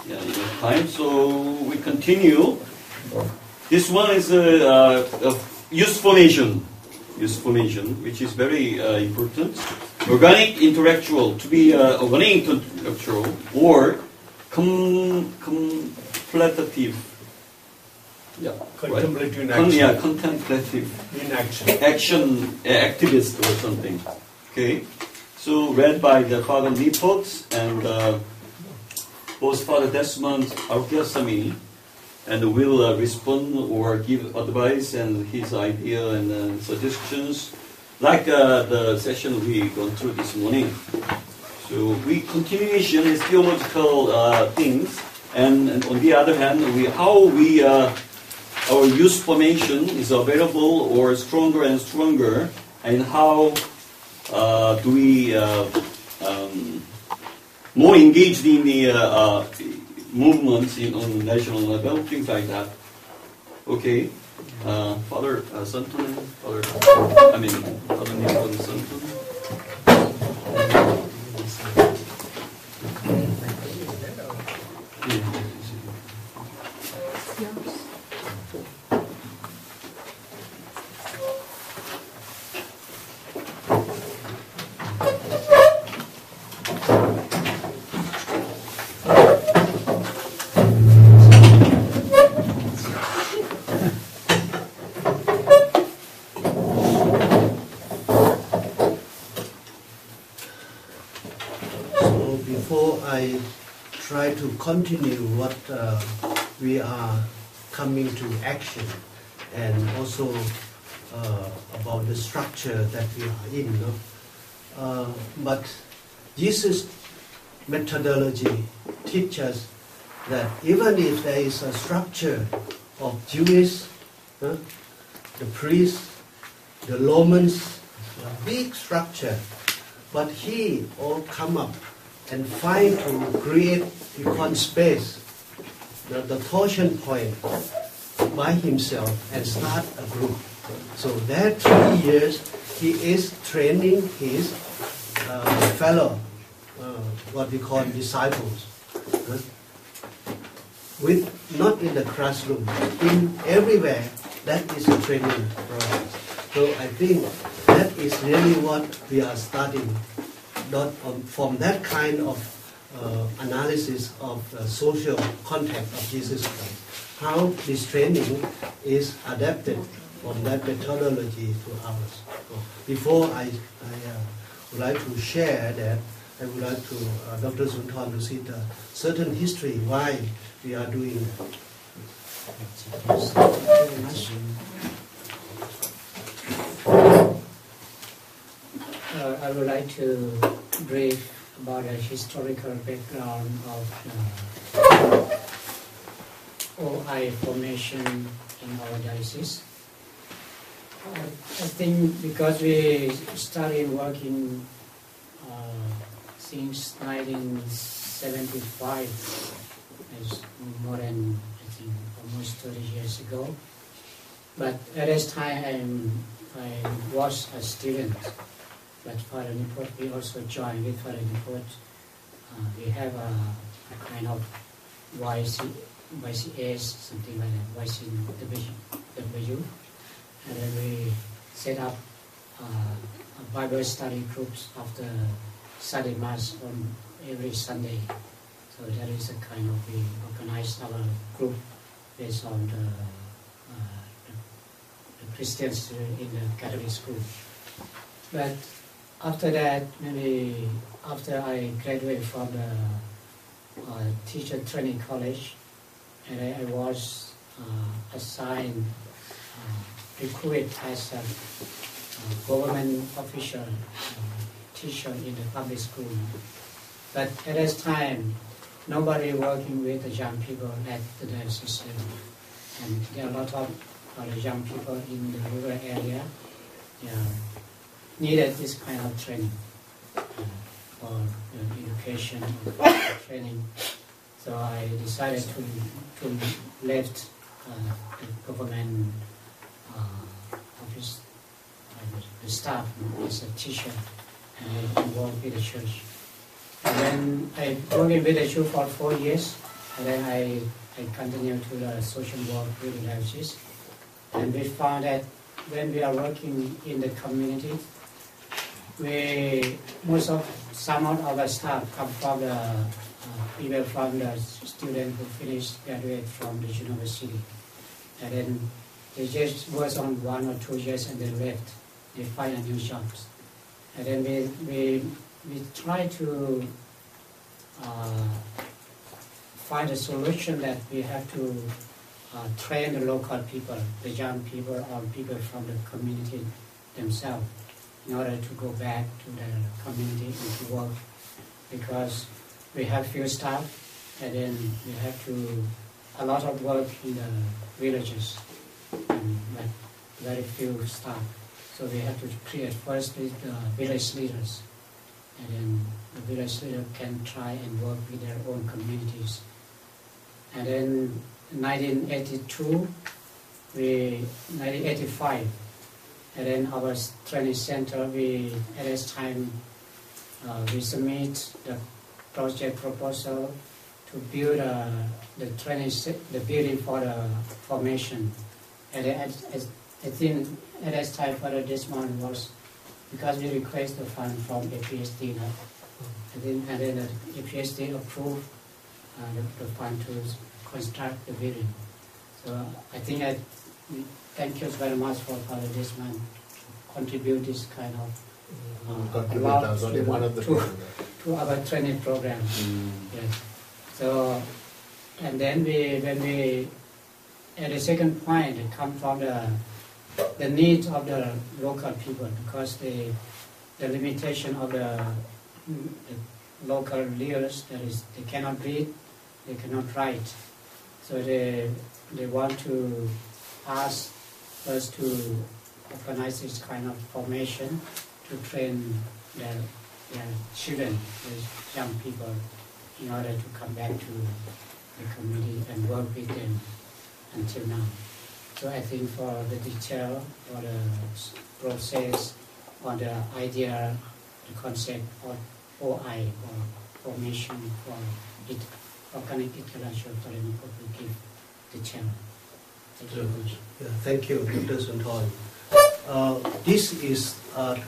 enough time, so we continue. This one is use formation, which is very important. Organic intellectual, to be organic intellectual or contemplative. Contemplative in action. Contemplative in action. Activist or something. Okay. So read by the Father Nipot and both Father Desmond Arkiasami, and will respond or give advice and his idea and suggestions, like the session we gone through this morning. So continuation is theological things, and on the other hand, our use formation is available or stronger and stronger, and how do we more engaged in the movements on national level, things like that. Okay, Father Santon, Father Nicholas Santon. To continue what we are coming to action, and also about the structure that we are in. But Jesus' methodology teaches that even if there is a structure of Jewish, the priests, the Romans, a big structure, but he all come up and find to create one space, the torsion point by himself, and start a group. So that 3 years he is training his fellow, what we call disciples, with not in the classroom, in everywhere. That is a training process. So I think that is really what we are starting. Not from that kind of analysis of social contact of Jesus Christ, how this training is adapted from that methodology to ours. So before I would like to share that, I would like to Dr. Sunthorn to see the certain history why we are doing that. I would like to brief about the historical background of OI formation in our diocese. I think because we started working since 1975, it's more than, I think, almost 30 years ago. But at this time I was a student. But Father Nipot, we also joined with Father Nipot. We have a kind of YCS, something like that, YCW. And then we set up Bible study groups after Sunday Mass on every Sunday. So that is a kind of, we organize our group based on the Christians in the Catholic school. But after that, maybe after I graduated from the teacher training college, and I was assigned, recruited as a government official, teacher in the public school. But at this time, nobody working with the young people at the diocese level. And there are a lot of young people in the rural area needed this kind of training for education or training. So I decided to left the government office, the staff as a teacher, and I worked with the church. And then I worked with the church for 4 years, and then I continued to the social work with the refugees. And we found that when we are working in the community, some of our staff come from the people from the students who finished, graduate from the university. And then they just work on 1 or 2 years and then left. They find a new jobs. And then we try to find a solution that we have to train the local people, the young people or people from the community themselves in order to go back to the community and to work, because we have few staff and then we have a lot of work in the villages and very few staff. So we have to create first with the village leaders, and then the village leader can try and work with their own communities. And then 1985, and then our training center, at this time, we submit the project proposal to build the building for the formation. And I think at that time for this one was because we request the fund from APSD, and then the APSD approved the fund to construct the building. So I think thank you very much for this man contribute this kind of to our training program. Yes. So, and then when we at the second point, it comes from the needs of the local people, because the limitation of the local leaders, that is, they cannot read, they cannot write. So they want to ask us to organize this kind of formation to train their children, the young people, in order to come back to the community and work with them until now. So I think for the detail, or the process, or the idea, the concept of OI, or formation for organic intellectual development, will give the channel. Thank you very much. Yeah, thank you, Dr. Sunthorn. This is a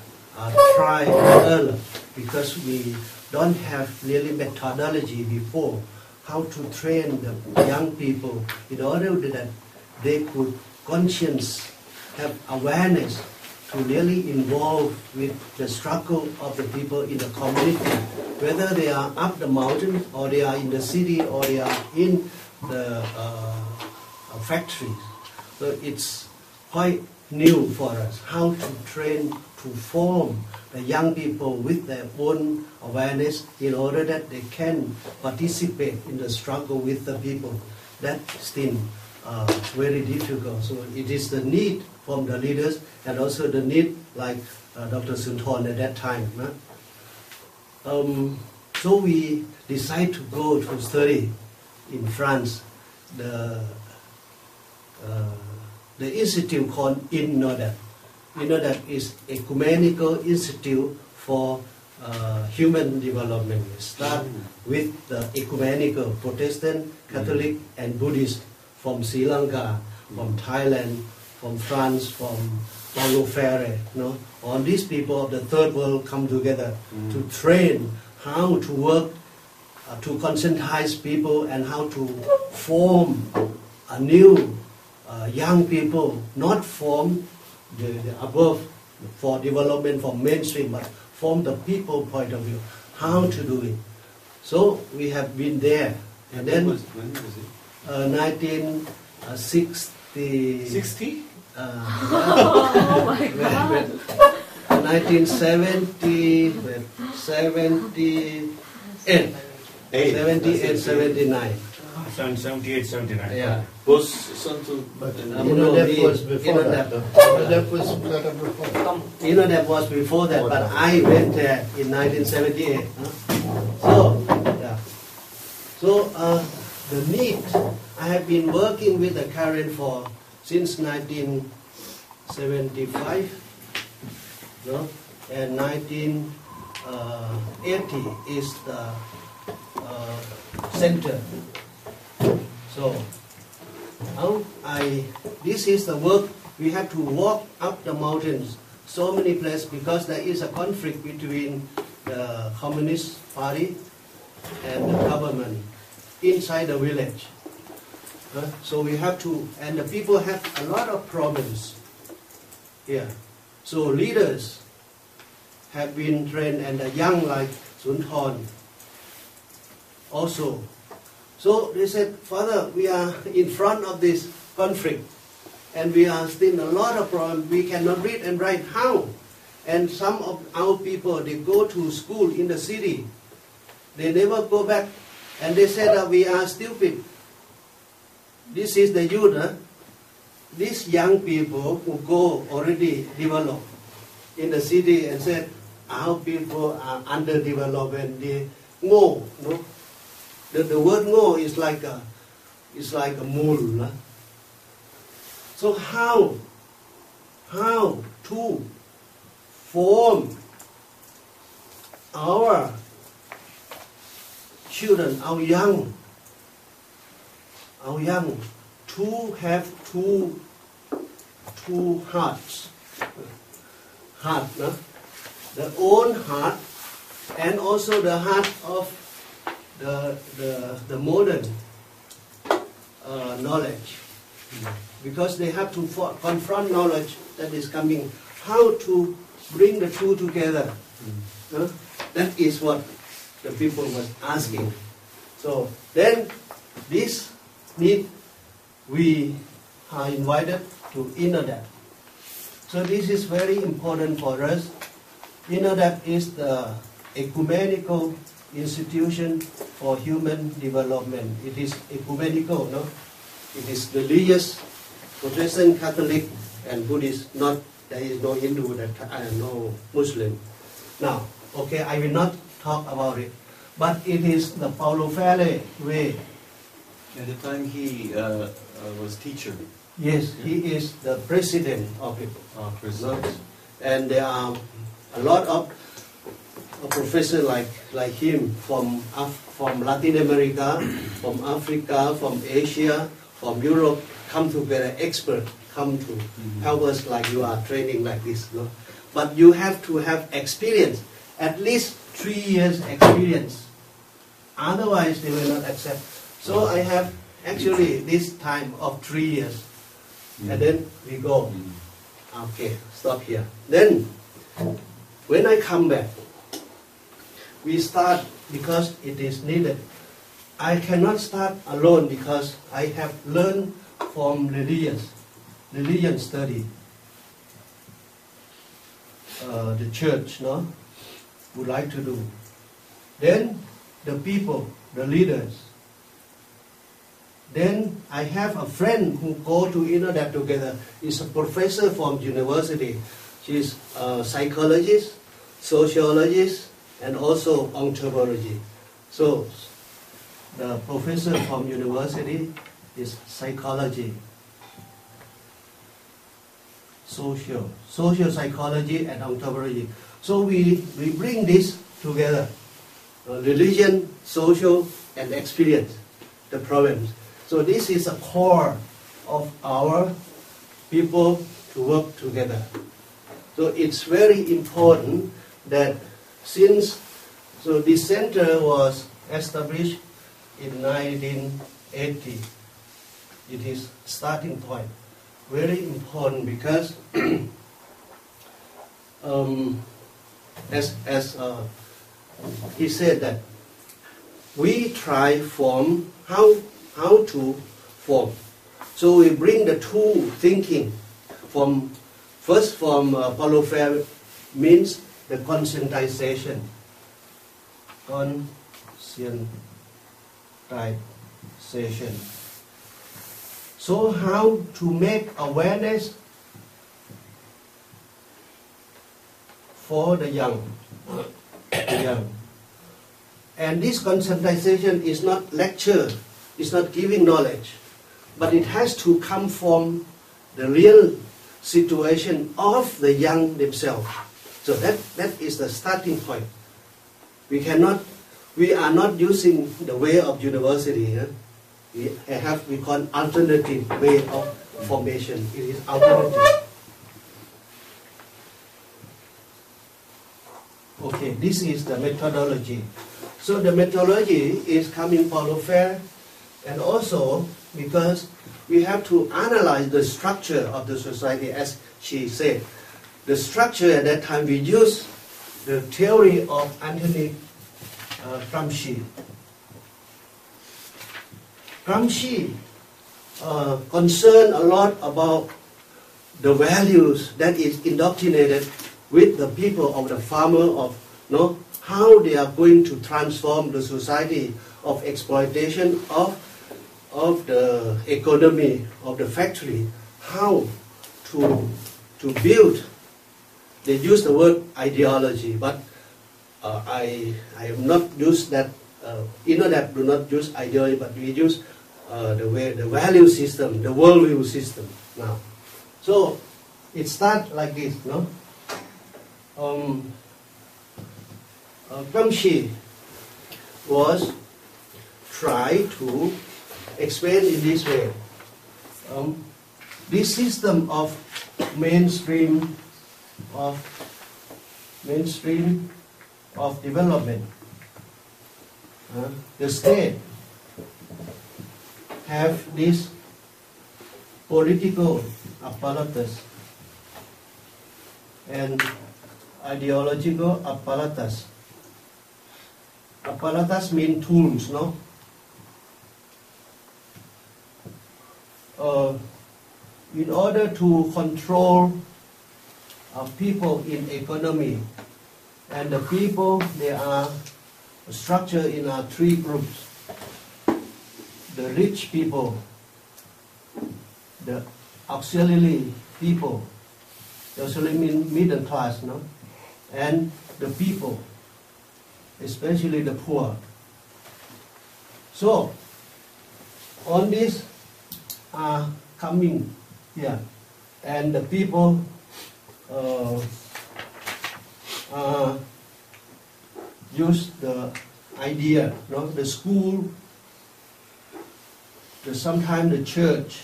try and error, because we don't have really methodology before how to train the young people in order that they could have awareness to really involve with the struggle of the people in the community, whether they are up the mountain or they are in the city or they are in the factories. So it's quite new for us how to train, to form the young people with their own awareness in order that they can participate in the struggle with the people. That's still very difficult. So it is the need from the leaders and also the need like Dr. Sunthorn at that time. So we decide to go to study in France, the institute called INNODAP. INNODAP is Ecumenical Institute for Human Development. We start with the ecumenical, Protestant, Catholic and Buddhist from Sri Lanka, from Thailand, from France, from Paulo Freire. All these people of the third world come together to train how to work, to conscientize people and how to form a new young people, not form the above for development from mainstream, but from the people point of view, how to do it. So we have been there. And then when was it? 1960. 60? Oh my God. 1970, 78, 79. 78, 79. Yeah. Was something, But INNODAP was before that. INNODAP was set up before. INNODAP was before that, but I went there in 1978. So, yeah. So the need, I have been working with the Karen since 1975, and 1980 is the center So this is the work. We have to walk up the mountains, so many places, because there is a conflict between the Communist Party and the government inside the village. So we have to, and the people have a lot of problems here. So leaders have been trained, and the young like Sunthorn also. So they said, Father, we are in front of this conflict, and we are still a lot of problems. We cannot read and write. How? And some of our people, they go to school in the city. They never go back, and they said that we are stupid. This is the youth. These young people who go already developed in the city and said, our people are underdeveloped and they know. No? The word "ngo" is like a mule. So how to form our children, our young, to have two hearts, no? The own heart and also the heart of the modern knowledge, because they have to confront knowledge that is coming. How to bring the two together? That is what the people was asking. So then this need we are invited to INADAP. So this is very important for us. INADAP is the ecumenical institution for human development. It is ecumenical, no? It is religious, Protestant, Catholic, and Buddhist. Not there is no Hindu, no Muslim. Now, okay, I will not talk about it, but it is the Paulo Freire way. At the time he was teacher. Yes, he is the president of it. President. And there are a lot of professors like him from Latin America, from Africa, from Asia, from Europe, come together, experts come to help us like you are training like this. No? But you have to have experience, at least 3 years experience. Otherwise they will not accept. So I have actually this time of 3 years. And then we go. Okay, stop here. Then when I come back, we start because it is needed. I cannot start alone because I have learned from religion study. The church, no, would like to do. Then the people, the leaders. Then I have a friend who go to INADAP together. Is a professor from university. She's a psychologist, sociologist, and also anthropology. So the professor from university is psychology, social psychology and anthropology. So we bring this together, religion, social, and experience, the problems. So this is a core of our people to work together. So it's very important that since, so this center was established in 1980, it is starting point. Very important because as he said that we try form how to form. So we bring the two thinking from first from Paulo Freire means the conscientization. So how to make awareness for the young. And this conscientization is not lecture, it's not giving knowledge, but it has to come from the real situation of the young themselves. So that is the starting point. We are not using the way of university. we call alternative way of formation. It is alternative. Okay, this is the methodology. So the methodology is coming from the fair, and also because we have to analyze the structure of the society, as she said. The structure at that time we use the theory of Anthony Gramsci. Gramsci concerned a lot about the values that is indoctrinated with the people of the farmer, of how they are going to transform the society of exploitation of the economy of the factory, how to build. They use the word ideology, but I have not used that. That do not use ideology, but we use the value system, the worldview system now. So it starts like this, no? Gramsci was try to explain in this way. This system of mainstream of development, the state have this political apparatus and ideological apparatus. Apparatus means tools, no? In order to control people in economy, and the people, they are structured in three groups. The rich people, the auxiliary people, the auxiliary means middle class, no? And the people, especially the poor. So, all these are coming here, and the people use the idea, the school, sometimes the church,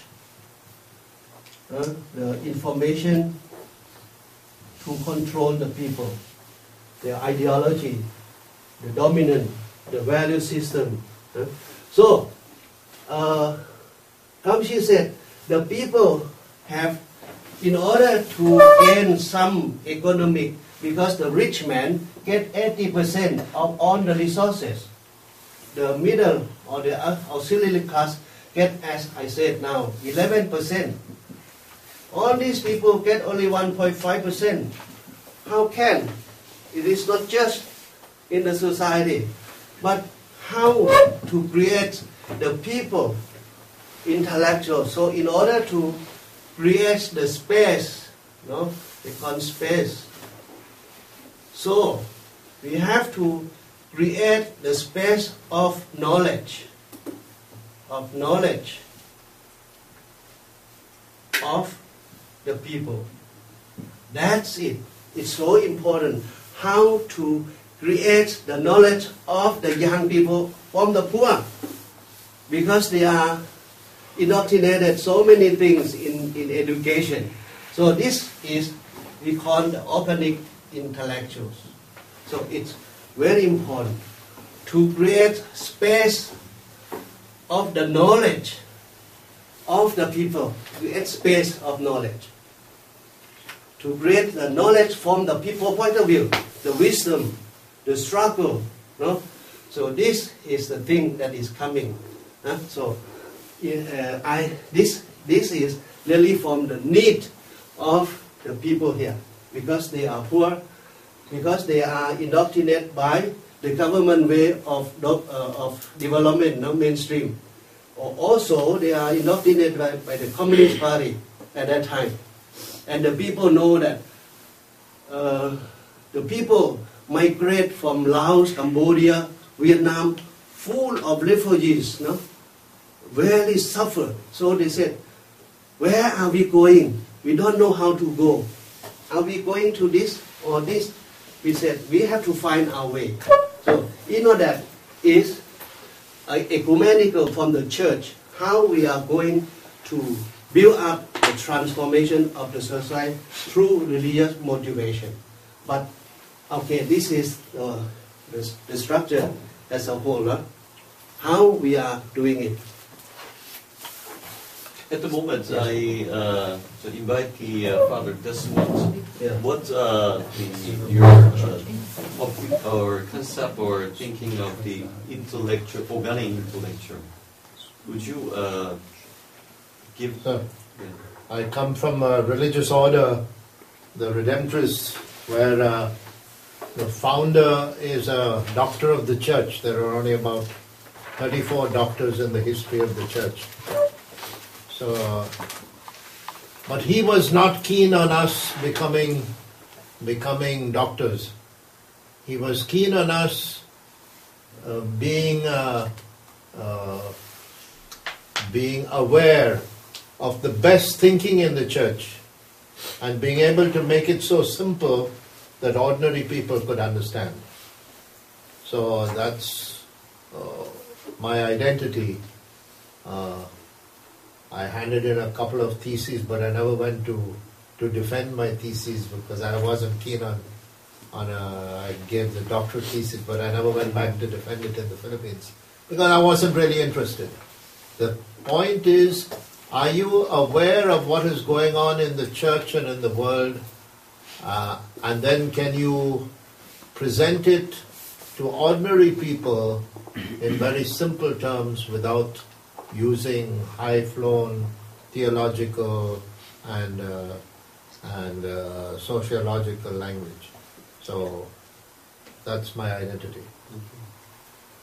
the information to control the people, their ideology, the dominant, the value system. So, Gramsci said, the people have, in order to gain some economic, because the rich man get 80% of all the resources, the middle or the auxiliary class get, as I said now, 11%. All these people get only 1.5%. How can? It is not just in the society, but how to create the people intellectual. So in order to create the space, they call space. So we have to create the space of knowledge, of the people. That's it. It's so important how to create the knowledge of the young people from the poor, because they are indoctrinated so many things in education. So this is, we call the organic intellectuals. So it's very important to create space of the knowledge of the people, create space of knowledge. To create the knowledge from the people point of view, the wisdom, the struggle. So this is the thing that is coming. So this is really from the need of the people here, because they are poor, because they are indoctrinated by the government way of development, mainstream. Or also they are indoctrinated by the Communist Party at that time. And the people know that the people migrate from Laos, Cambodia, Vietnam, full of refugees, very suffer. So they said, where are we going? We don't know how to go. Are we going to this or this? We said, we have to find our way. So, that is ecumenical from the church, how we are going to build up the transformation of the society through religious motivation. But okay, this is the structure as a whole. How we are doing it. At the moment, I invite the Father Desmond. Yeah. What your or concept or thinking of the intellectual, organic intellectual? Would you give? Sir, I come from a religious order, the Redemptorists, where the founder is a doctor of the church. There are only about 34 doctors in the history of the church. So, but he was not keen on us becoming doctors. He was keen on us being aware of the best thinking in the church and being able to make it so simple that ordinary people could understand. So that's my identity. I handed in a couple of theses, but I never went to defend my theses because I wasn't keen on I gave the doctorate thesis, but I never went back to defend it in the Philippines because I wasn't really interested. The point is, are you aware of what is going on in the church and in the world? And then can you present it to ordinary people in very simple terms without using high-flown theological and sociological language. So that's my identity.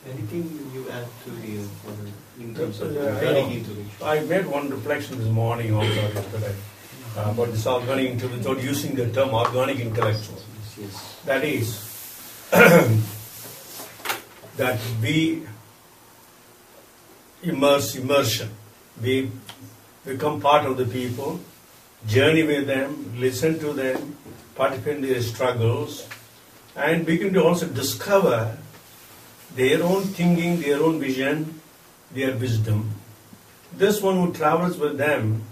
Anything you add to the in terms of Yeah, organic intellectual? I made one reflection this morning also yesterday about this organic intellectual, without using the term organic intellectual. Yes. That is, that we immersion. We become part of the people, journey with them, listen to them, participate in their struggles, and begin to also discover their own thinking, their own vision, their wisdom. This one who travels with them,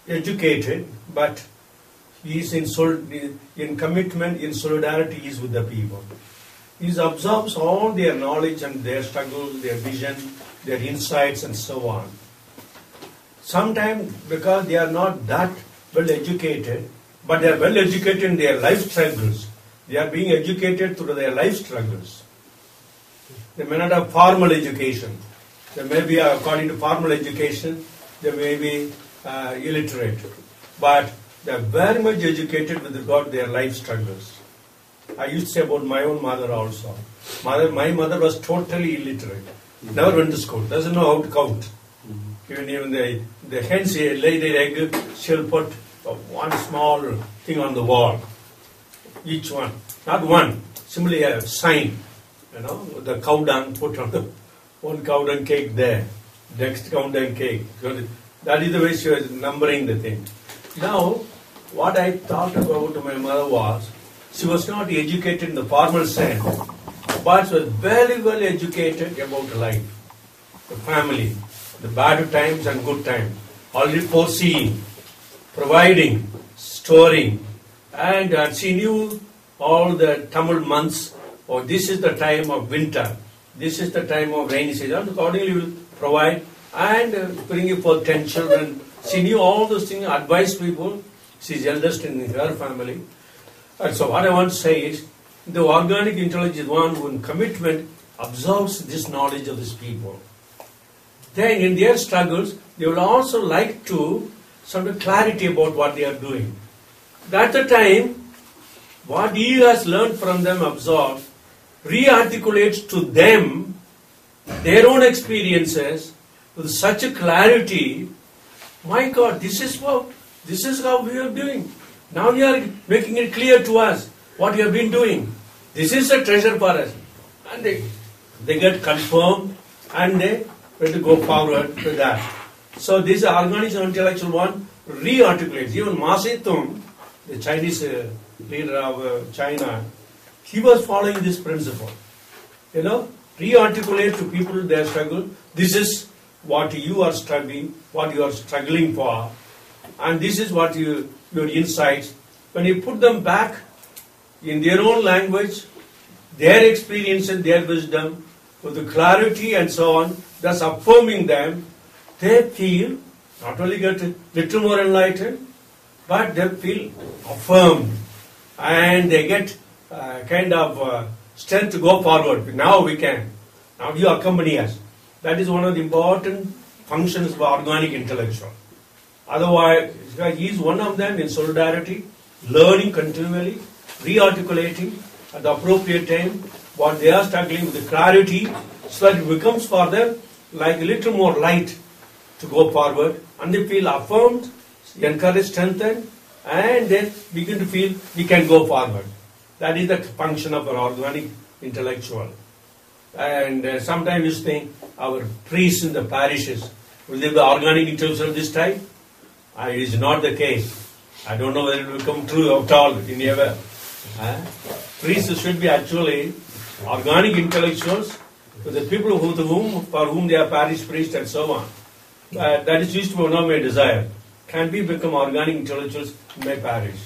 educated, but he is in commitment, in solidarity, he is with the people. He absorbs all their knowledge and their struggles, their vision, their insights and so on. Sometimes because they are not that well educated, but they are well educated in their life struggles. They are being educated through their life struggles. They may not have formal education. They may be, according to formal education, they may be illiterate. But they are very much educated with regard to their life struggles. I used to say about my own mother also. My mother was totally illiterate. Never went to school. Doesn't know how to count. Even the hens lay their egg, she'll put one small thing on the wall. Each one. Not one. Simply a sign. The cow dung put on the one cow dung cake there. Next cow dung cake. So that is the way she was numbering the thing. Now, what I thought about my mother was, she was not educated in the formal sense, but she was very well educated about life, the family, the bad times and good times, already foreseeing, providing, storing, and she knew all the Tamil months, or this is the time of winter, this is the time of rainy season, accordingly will provide and bring forth 10 children. She knew all those things, advised people. She's eldest in her family. And so what I want to say is, the organic intelligence is one who in commitment absorbs this knowledge of these people. Then in their struggles, they will also like to some clarity about what they are doing. At the time, what he has learned from them, absorbed, re-articulates to them their own experiences with such a clarity. My God, this is how we are doing. Now you are making it clear to us what you have been doing. This is a treasure for us. And they get confirmed and they will to go forward with that. So this organic intellectual one re-articulates. Even Ma Zedong, the Chinese leader of China, he was following this principle. re-articulate to people their struggle. This is what you are struggling for, and this is what your insights. When you put them back in their own language, their experience and their wisdom, with the clarity and so on, thus affirming them, they feel not only get a little more enlightened, but they feel affirmed, and they get strength to go forward. Now we can. Now you accompany us. That is one of the important functions of organic intellectual. Otherwise, he is one of them in solidarity, learning continually, re-articulating at the appropriate time what they are struggling with, the clarity, so that it becomes for them like a little more light to go forward, and they feel affirmed, encouraged, strengthened, and they begin to feel we can go forward. That is the function of an organic intellectual. And sometimes you think our priests in the parishes, will they be organic intellectual this time? It is not the case. I don't know whether it will come true at all in ever. Priests should be actually organic intellectuals, for the people for whom they are parish priests and so on. That is used to be one of my desire. Can we become organic intellectuals in my parish?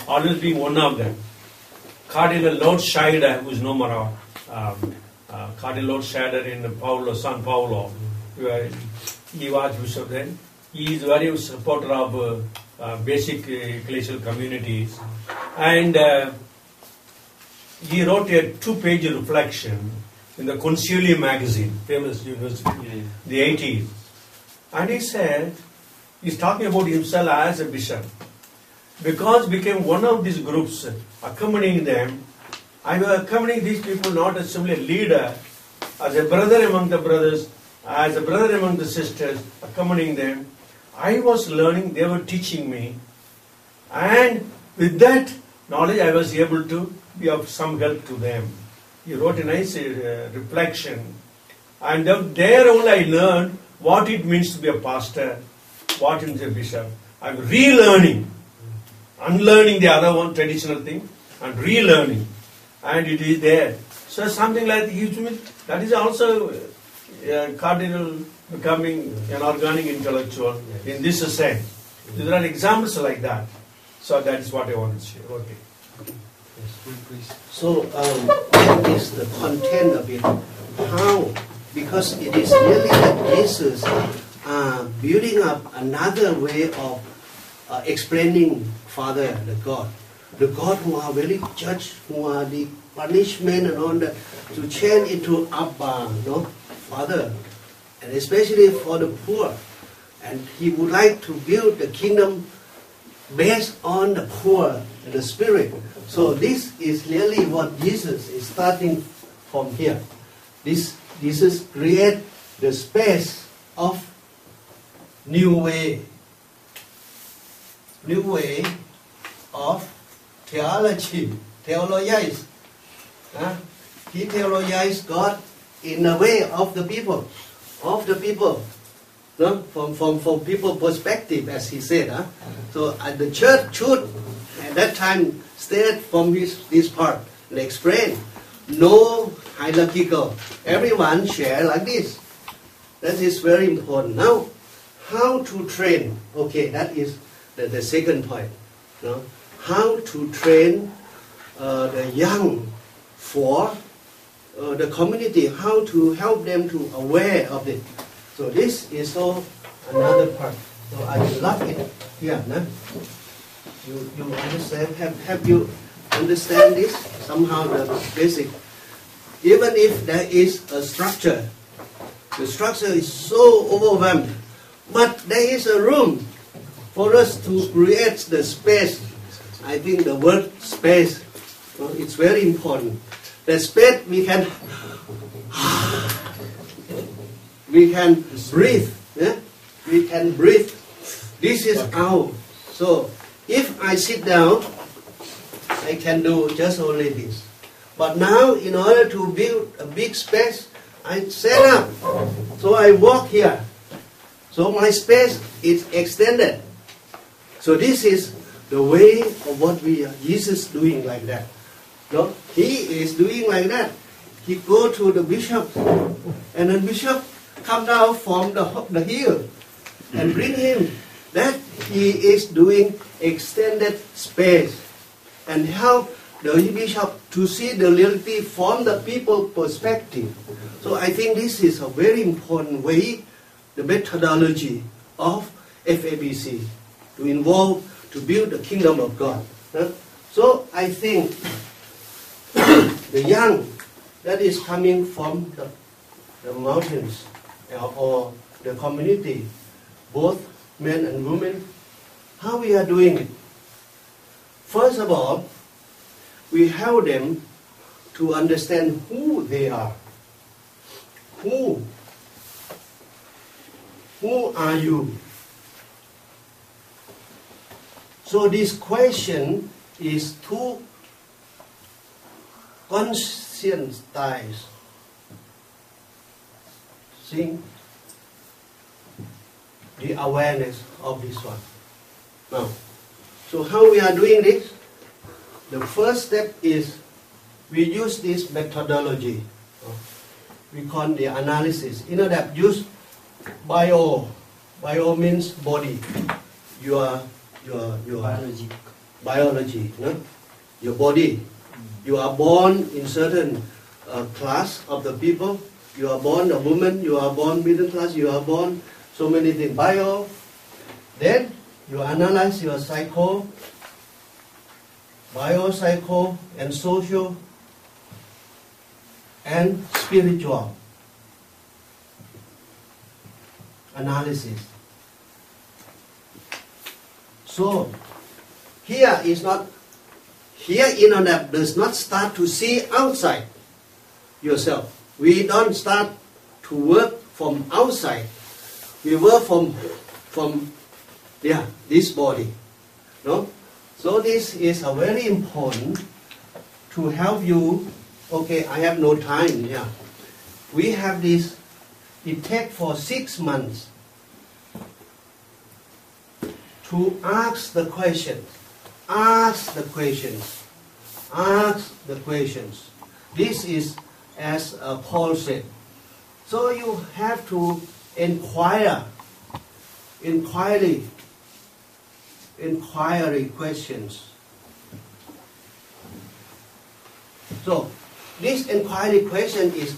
Always being one of them. Cardinal Lord Scheider, who is no more, Cardinal Lord Scheider in San Paulo, he was bishop then. He is very supporter of basic ecclesial communities, and he wrote a 2-page reflection in the Concilium magazine, famous university, in the 80s. And he said, he's talking about himself as a bishop. Because became one of these groups, accompanying them, I was accompanying these people not as simply a leader, as a brother among the brothers, as a brother among the sisters, accompanying them. I was learning, they were teaching me, and with that knowledge I was able to be of some help to them. He wrote a nice reflection, and there only I learned what it means to be a pastor, what is a bishop. I'm relearning, unlearning the other one traditional thing, and relearning, and it is there. So something like that is also cardinal becoming an organic intellectual in this sense. There are examples like that. So that is what I want to say. Okay. So what is the content of it? How? Because it is really that Jesus building up another way of explaining Father, the God who are very judge, who are the punishment and all that, to change into Abba, Father, and especially for the poor. And he would like to build the kingdom based on the poor and the spirit. So this is really what Jesus is starting from here. Jesus create the space of new way of theology, theologize. He theologized God in the way of the people, from people perspective, as he said. So the church should at that time stay from this part and explain. No hierarchical. Everyone share like this. That is very important. Now, how to train? Okay, that is the second point. How to train the young for the community, how to help them to aware of it. So this is all another part. So I will love it here. You understand? Have you understand this? Somehow the basic. Even if there is a structure, the structure is so overwhelmed, but there is a room for us to create the space. I think the word space, it's very important. The space we can breathe. We can breathe. This is our. So if I sit down, I can do just only this. But now, in order to build a big space, I set up. So I walk here. So my space is extended. So this is the way of what Jesus doing like that. No, he is doing like that. he go to the bishop, and then bishop come down from the hill and bring him. That he is doing extended space and help the bishop to see the reality from the people perspective. So I think this is a very important way, the methodology of FABC to involve, to build the kingdom of God. So I think the young that is coming from the mountains or the community, both men and women, how we are doing it? First of all, we help them to understand who they are. Who are you? So this question is to conscientize. See the awareness of this one. Now, so how we are doing this? The first step is we use this methodology. We call the analysis. You know that use bio. Bio means body. Your biology. No? Your body. You are born in certain class of the people. You are born a woman. You are born middle class. You are born so many things. Bio. Then you analyze your psycho, biopsycho, and social, and spiritual analysis. So here is not, here internet does not start to see outside yourself. We don't start to work from outside. We work from this body. No? So this is a very important to help you. Okay, I have no time. Yeah, we have this. It takes for 6 months to ask the questions. Ask the questions. Ask the questions. This is as Paul said. So you have to inquiry questions. So this inquiry question is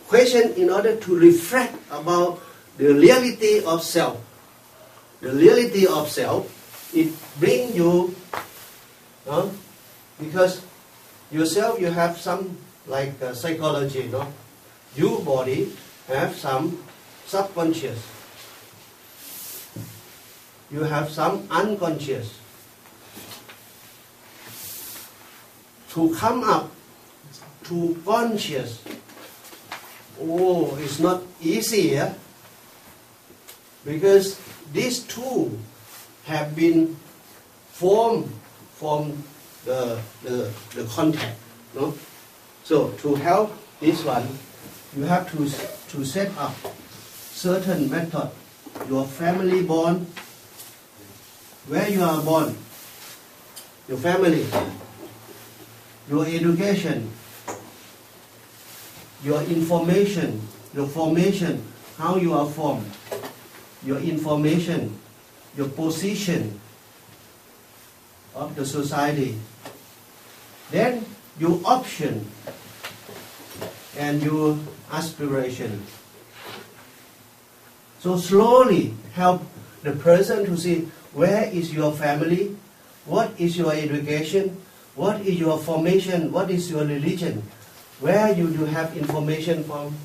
question in order to reflect about the reality of self. The reality of self, it brings you, because yourself, you have some like psychology, no? Your body have some subconscious. You have some unconscious. To come up to conscious, it's not easy, yeah? Because these two have been formed from the contact. No? So to help this one, you have to set up certain method. Your family born, where you are born, your family, your education, your information, your formation, how you are formed, your information, your position of the society, then your option and your aspiration. So slowly help the person to see where is your family, what is your education, what is your formation, what is your religion, where you do have information from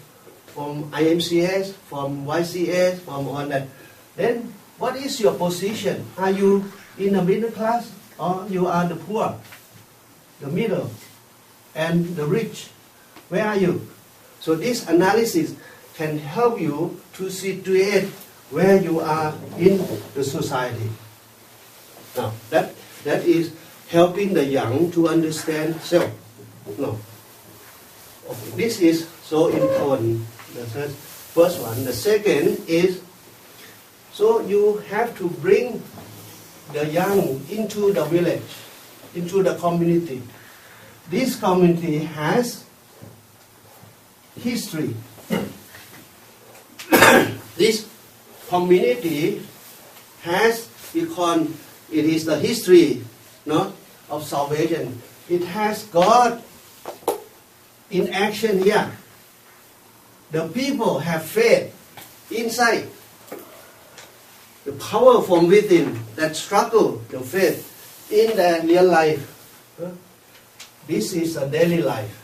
IMCS, from YCS, from all that. Then what is your position? Are you in the middle class or you are the poor, the middle, and the rich? Where are you? So this analysis can help you to situate where you are in the society. Now that is helping the young to understand self. No. Okay. This is so important. The first one. The second is, so you have to bring the young into the village, into the community. This community has history. This community has, because it is the history, no, of salvation. It has God in action here. The people have faith inside. The power from within that struggle, the faith in their real life. This is a daily life.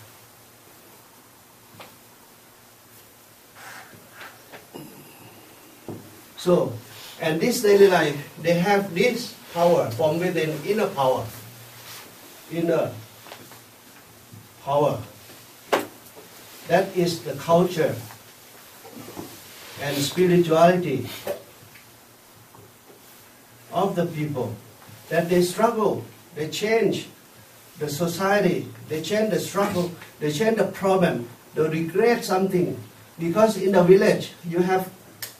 So, and this daily life, they have this power from within, inner power. Inner power. That is the culture and spirituality of the people. That they struggle, they change the society, they change the struggle, they change the problem, they regret something. Because in the village, you have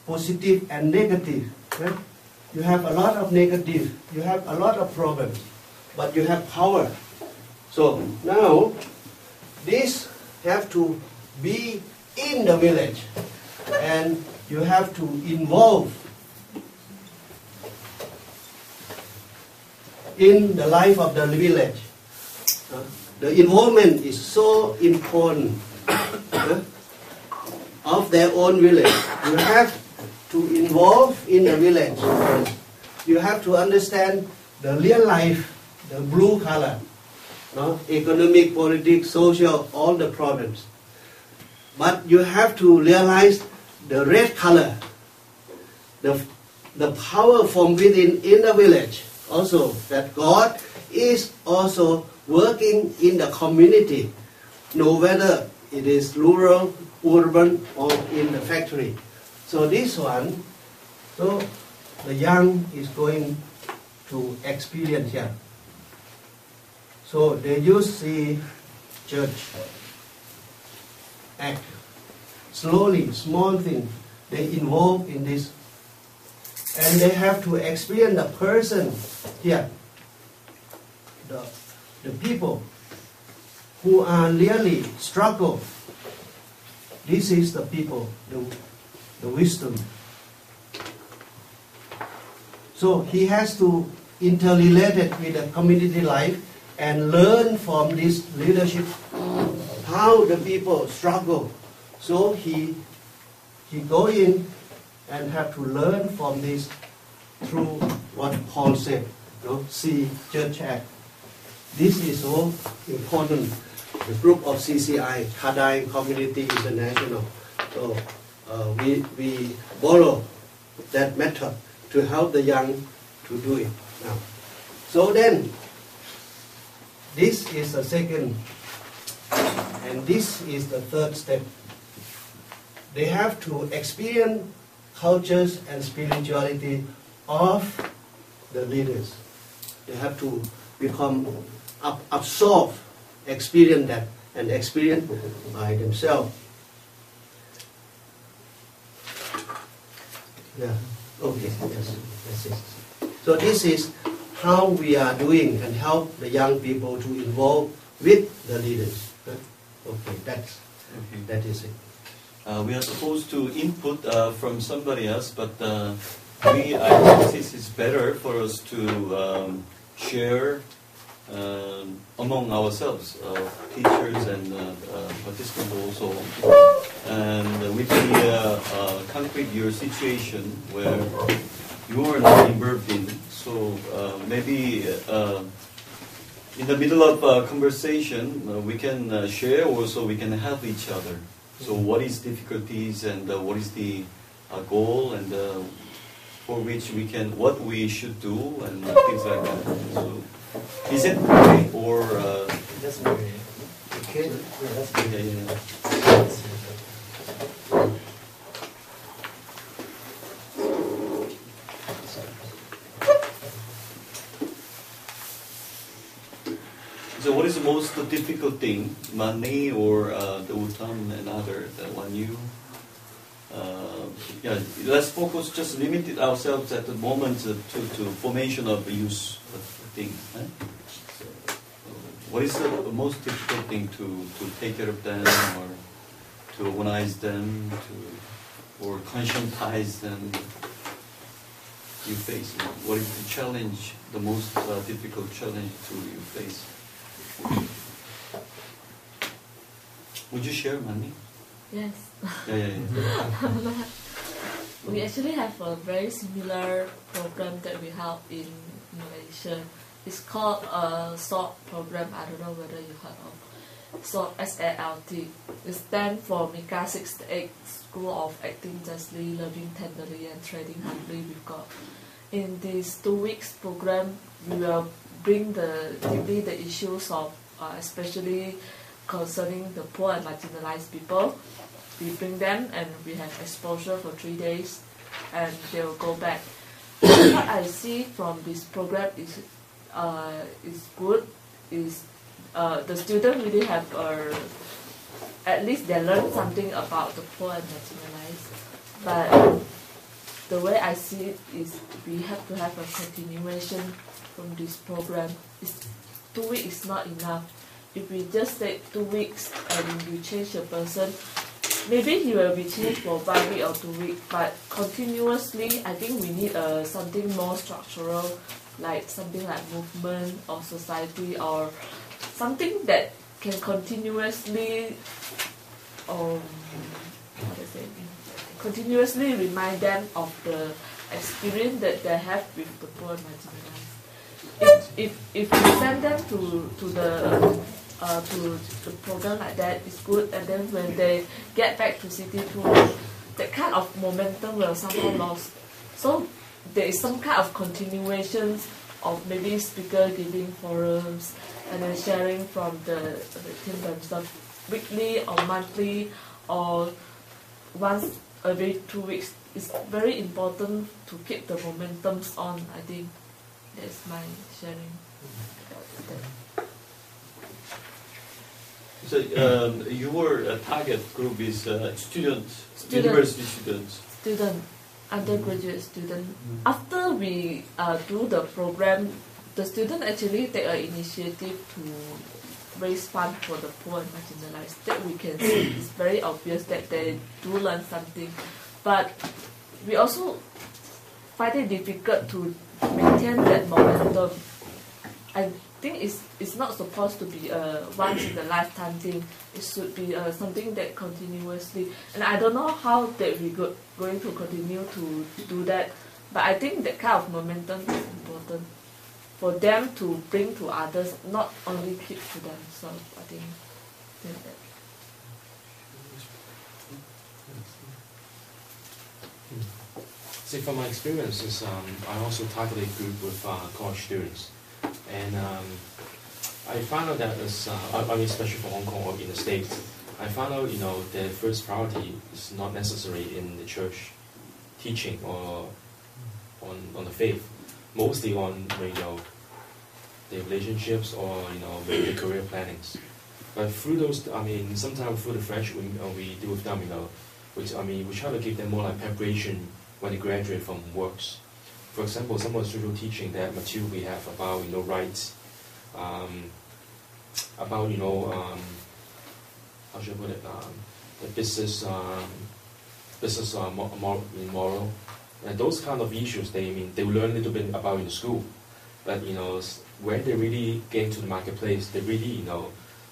positive and negative. Right? You have a lot of negative, you have a lot of problems, but you have power. So now, this have to be in the village, and you have to involve in the life of the village. The involvement is so important of their own village. You have to involve in the village. You have to understand the real life, the blue color, no? Economic, politics, social, all the problems. But you have to realize the red color, the power from within in the village. Also, that God is also working in the community, no matter it is rural, urban, or in the factory. So this one, so the young is going to experience here. So they use the church act. Slowly, small thing, they involve in this. And they have to experience the person here. The people who are really struggle. This is the people, the wisdom. So he has to interrelate it with the community life and learn from this leadership how the people struggle. So he go in and have to learn from this through what Paul said. See Church Act. This is so important. The group of CCI, Kadai Community International. So we borrow that method to help the young to do it now. So then, this is the second, and this is the third step. They have to experience cultures and spirituality of the leaders. They have to become absorb, experience that, and experience by themselves. Yeah. Okay. Yes. That's it. So this is how we are doing and help the young people to involve with the leaders. Okay. That is it. We are supposed to input from somebody else, but I think this is better for us to share among ourselves, teachers and participants also, and with the concrete your situation where you are not involved in. So maybe in the middle of a conversation, we can share, also we can help each other. So what is difficulties and what is the goal, and for which we can, what we should do, and things like that. So is it okay, or That's very Okay. yeah, that's very yeah. So what is the most difficult thing, money or the utam and other, the one you? Let's focus, just limit ourselves at the moment to formation of use of things. Eh? So, what is the most difficult thing to take care of them or to to organize them, or conscientize them you face? What is the challenge, the most difficult challenge you face? Would you share, Manny? Yes. Yeah. We actually have a very similar program that we have in Malaysia. It's called a SALT program. I don't know whether you heard of SALT, S-A-L-T. It stands for Mika 68 School of Acting Justly, Loving Tenderly, and Trading Humbly with God. In this 2 weeks program, we will bring deeply the issues of especially concerning the poor and marginalized people. We bring them and we have exposure for 3 days, and they will go back. What I see from this program is good. Is the student really have at least they learn something about the poor and marginalized. But the way I see it is we have to have a continuation from this program. 2 weeks is not enough. If we just take 2 weeks and you change a person, maybe he will be changed for 1 week or 2 weeks, but continuously, I think we need something more structural, like something like movement or society or something that can continuously, continuously remind them of the experience that they have with the poor and marginalized. If we send them to the program like that, it's good, and then when they get back to city tour, that kind of momentum will somehow lost. So there is some kind of continuation of maybe speaker giving forums and then sharing from the team themselves weekly or monthly or once every 2 weeks. It's very important to keep the momentums on. I think that's my sharing about that. So your target group is students, university students. Undergraduate student. After we do the program, the student actually take an initiative to raise funds for the poor and marginalized. That we can see it's very obvious that they do learn something, but we also find it difficult to maintain that momentum. I think it's not supposed to be a once in a lifetime thing. It should be something that continuously. And I don't know how that we going to continue to do that. But I think that kind of momentum is important for them to bring to others, not only keep to themselves. I think that. See, from my experiences, I also targeted a group with college students. And I found out that, especially for Hong Kong or in the States, I found out, the first priority is not necessary in the church teaching or on the faith, mostly on the relationships or the career plannings. But through those, sometimes through the friendship we do with them, we try to give them more like preparation when they graduate from works. For example, some of the social teaching that material we have about rights, about how should I put it, the business moral, and those kind of issues. They learn a little bit about in the school, but when they really get into the marketplace, they really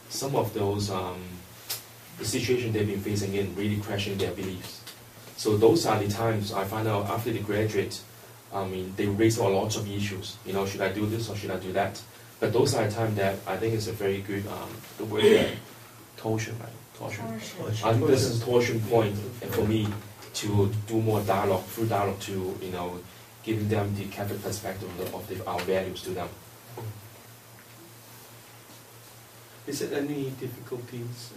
some of those the situation they've been facing in really crashing their beliefs. So those are the times I find out after they graduate. They raise a lot of issues. Should I do this or should I do that? But those are the times that I think is a very good, the word there, torsion, right? Torsion. I think this is a torsion point for me to do more dialogue, through dialogue to, giving them the Catholic perspective of our values to them. Is there any difficulties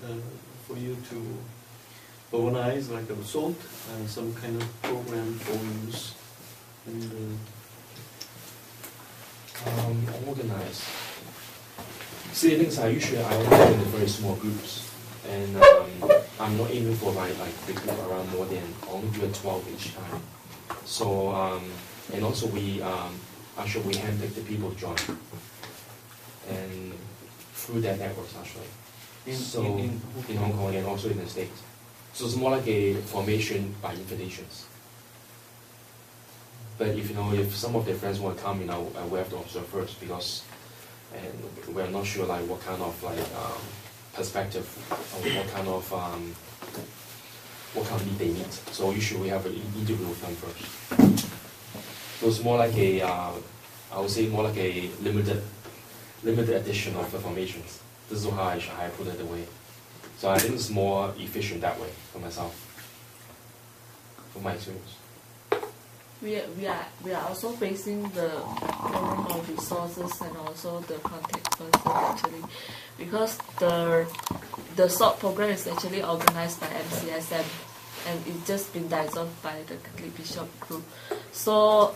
for you to organize like a SALT, some kind of program for use? And, organized. See, the things usually I only do in very small groups, and I'm not aiming for like big group around more than only do 12 each time. So and also we handpick the people to join, and through that networks actually. In Hong Kong and also in the States. So it's more like a formation by invitations. But if some of their friends want to come, we have to observe first, because we're not sure like what kind of perspective or what kind of need they need. So usually we have an interview with them first. So it's more like I would say more like a limited edition of the formations. This is how I put it away. So I think it's more efficient that way for myself, from my experience. We are also basing the problem on resources and also the contact person actually, because the SOT program is actually organized by MCSM and it's just been dissolved by the Catholic Bishop Group. So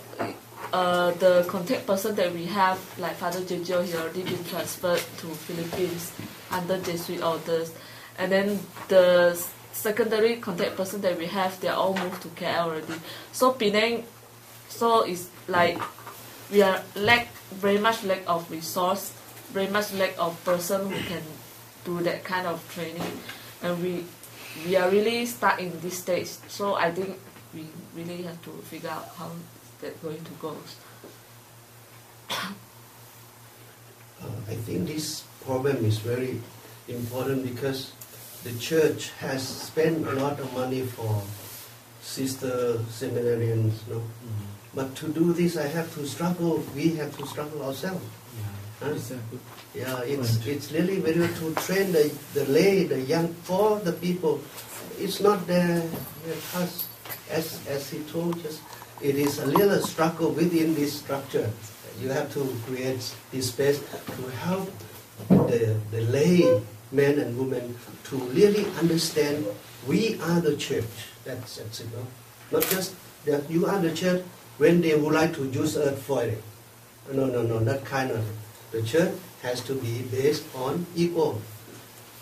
the contact person that we have, like Father Jojo, he already been transferred to Philippines under Jesuit orders, and then the secondary contact person that we have, they are all moved to KL already. So Penang, so it's like we are very much lack of resource, very much lack of person who can do that kind of training, and we are really stuck in this stage. So I think we really have to figure out how that's going to go. I think this problem is very important because the church has spent a lot of money for sister seminarians, no? But to do this, I have to struggle. We have to struggle ourselves. Yeah, it's really very good to train the lay, the young, for the people. It's not their task, as he told us. It is a little struggle within this structure. You have to create this space to help the lay men and women to really understand we are the church. That's it. No? Not just that you are the church when they would like to use earth for it. No, that kind of. The church has to be based on equal.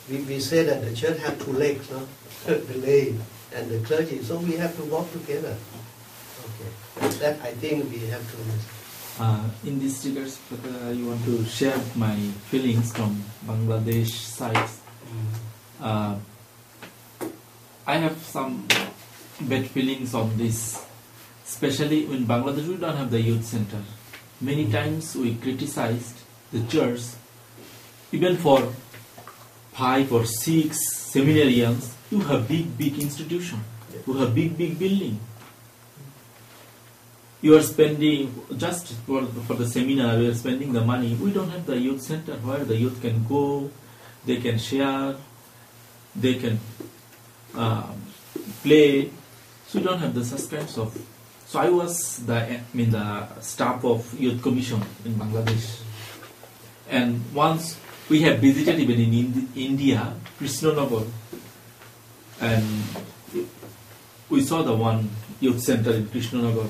We say that the church has two legs, no? The lay and the clergy. So we have to walk together. Okay, that I think we have to. In this regards, I want to share my feelings from Bangladesh side. I have some bad feelings on this, especially in Bangladesh we don't have the youth center. Many times we criticized the church, even for 5 or 6 seminarians, you have big institution, you have big building. You are spending, just for the seminar, we are spending the money. We don't have the youth center where the youth can go, they can share, they can play. So we don't have the suspense of. So I was the staff of Youth Commission in Bangladesh. And once we have visited even in India, Krishnanagar, and we saw the one youth center in Krishnanagar.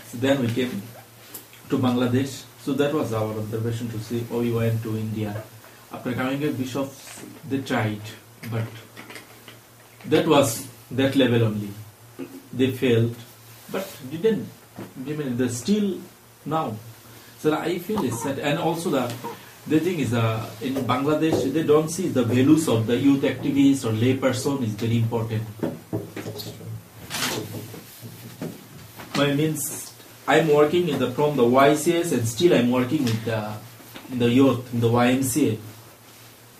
So then we came to Bangladesh. So that was our observation to see. We went to India. After coming here, bishops, they tried, but that was that level only. They failed, but didn't. They're still now. So I feel it's sad. And also the thing is, in Bangladesh, they don't see the values of the youth activists or lay person is very important. I'm working from the YCS and still I'm working with in the youth, in the YMCA.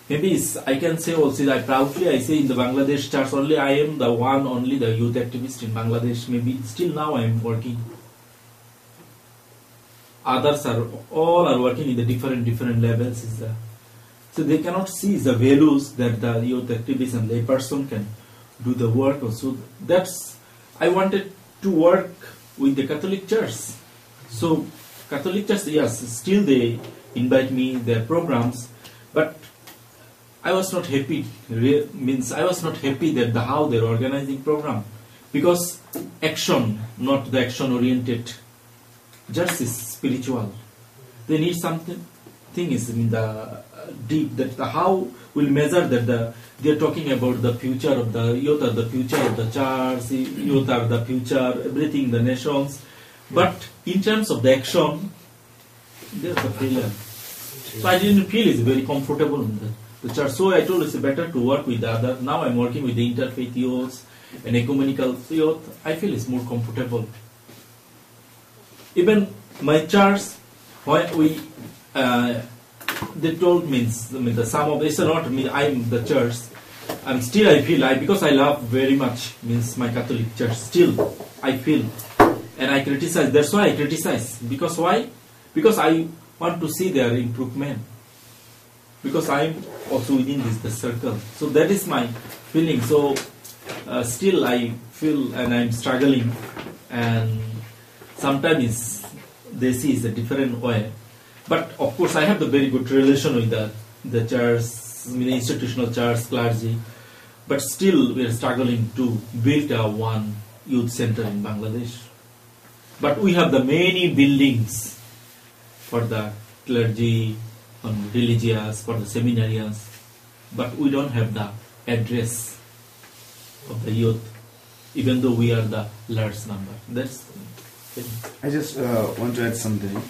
Maybe I can say also that proudly I say in the Bangladesh church only I am the only the youth activist in Bangladesh. Maybe still now I am working. Others all are working in the different levels. So they cannot see the values that the youth activist and lay person can do the work also. I wanted to work with the Catholic Church. So Catholic Church, yes, still they invite me their programs, but I was not happy. I was not happy that how they're organizing program, because action, not the action oriented. Just is spiritual. They need something. Thing is in the deep that how will measure that they're talking about the future of the youth, are the future of the church, youth are the future, everything, the nations. But in terms of the action, there's a failure. So I didn't feel it's very comfortable in that. the church. So I told it's better to work with the other. Now I'm working with the interfaith youth and ecumenical youth. I feel it's more comfortable. Even my church, when we, they told me, the sum of, it's not me, I'm the church. And still I feel, because I love very much, means my Catholic church, still I feel, and I criticize. That's why I criticize. Because why? Because I want to see their improvement. Because I'm also within the circle. So that is my feeling. So still I feel, and I'm struggling, and sometimes they see it's a different way. But of course I have the very good relation with the church, institutional church, clergy. But still we are struggling to build one youth center in Bangladesh. But we have the many buildings for the clergy, religious, for the seminarians, but we don't have the address of the youth, even though we are the large number. That's I just want to add something,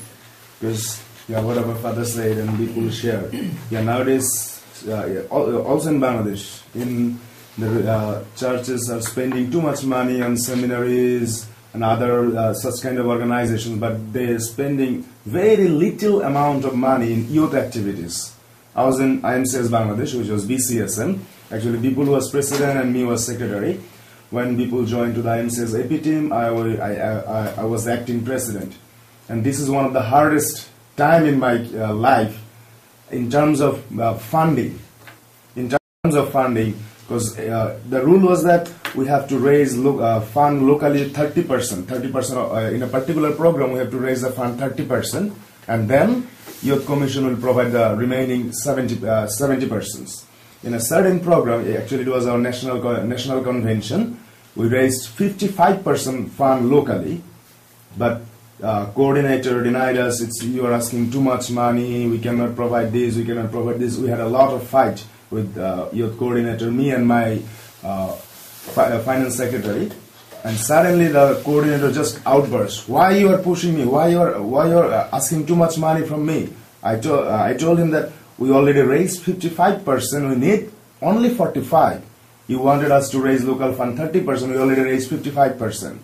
because what our father said and people share. Nowadays, also in Bangladesh, in the churches are spending too much money on seminaries and other such kind of organizations, but they are spending very little amount of money in youth activities. I was in IMCS Bangladesh, which was BCSM. Actually, people was president and me was secretary. When people joined to the IMCS AP team, I was acting president. And this is one of the hardest time in my life in terms of funding. In terms of funding, because the rule was that we have to raise fund locally 30%. 30% in a particular program, we have to raise the fund 30%, and then Youth Commission will provide the remaining 70%. In a certain program, actually it was our national convention, we raised 55% fund locally, but coordinator denied us. You are asking too much money, we cannot provide this, we cannot provide this. We had a lot of fight with youth coordinator, me and my finance secretary, and suddenly the coordinator just outburst. Why you are pushing me? Why you are asking too much money from me? I told him that we already raised 55%, we need only 45%. You wanted us to raise local fund 30%, we already raised 55%.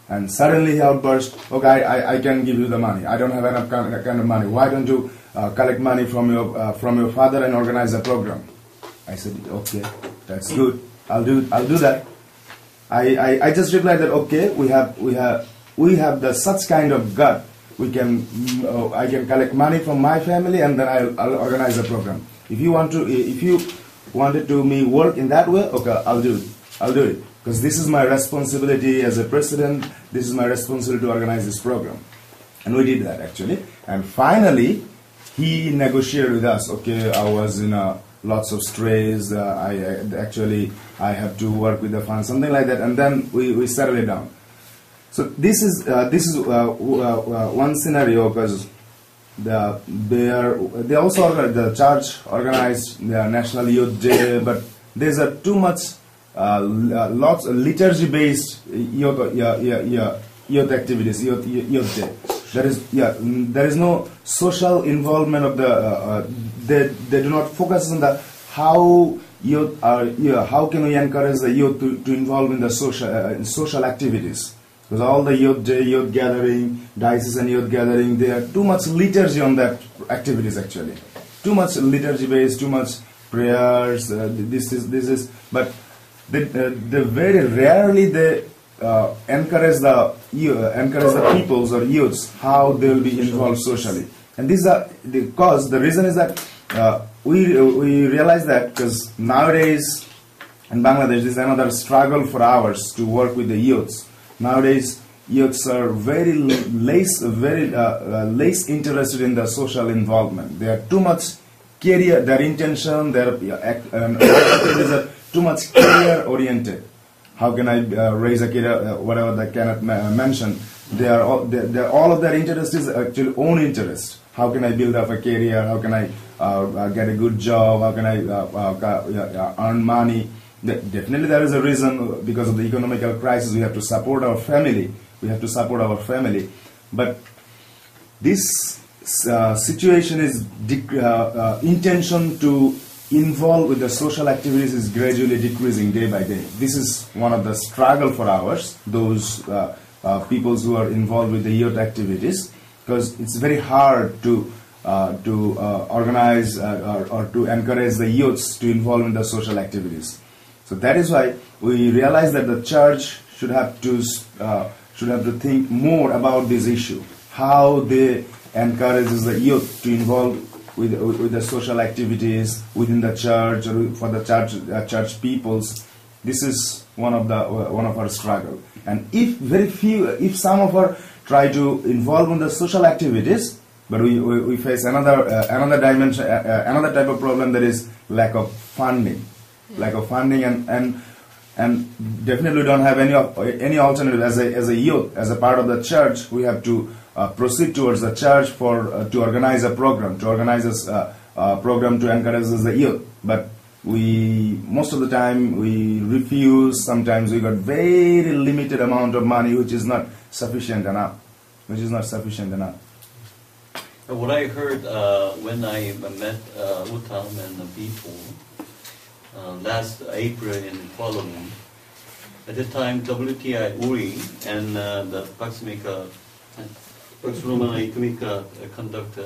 And suddenly he outburst, okay, I can give you the money. I don't have enough kind of money. Why don't you collect money from your father and organize a program? I said, okay, that's good. I'll do that. I just replied that okay, we have the such kind of gut. I can collect money from my family and then I'll organize a program. If you wanted to me work in that way, okay, I'll do it. Because this is my responsibility as a president, this is my responsibility to organize this program. And we did that actually. And finally, he negotiated with us. Okay, I was in lots of stress, I have to work with the fund, something like that. And then we settled it down. So this is one scenario, because they also the church organized the National Youth Day, but there's too much lots of liturgy-based youth activities, youth day. There is no social involvement of the. They do not focus on the how youth are. How can we encourage the youth to involve in the social activities? Because all the youth day, youth gathering, diocesan youth gathering, there are too much liturgy on that activities actually. Too much liturgy based, too much prayers. This is, but they very rarely they encourage the peoples or youths how they will be involved socially. And these are the reason is that we realize that because nowadays in Bangladesh this is another struggle for ours to work with the youths. Nowadays, youths are very less interested in the social involvement. They are too much career, their intention, their activities are too much career oriented. How can I raise a career, whatever they cannot mention. All of their interest is actually own interest. How can I build up a career? How can I get a good job? How can I earn money? Definitely there is a reason, because of the economical crisis we have to support our family. But this situation is intention to involved with the social activities is gradually decreasing day by day. This is one of the struggle for ours, those people who are involved with the youth activities, because it's very hard to organize or to encourage the youths to involve in the social activities. So that is why we realize that the church should have to think more about this issue, how they encourages the youth to involve with the social activities within the church or for the church peoples. This is one of our struggle. And if some of our try to involve in the social activities, but we face another dimension, another type of problem, that is lack of funding. Lack of funding, and definitely don't have any alternative as a youth, as a part of the church. We have to proceed towards the church to organize a program, to encourage the youth. But most of the time we refuse. Sometimes we got very limited amount of money, which is not sufficient enough. What I heard when I met Uttam and the people last April in Kuala Lumpur, at the time WTI Uri and the Paximika conduct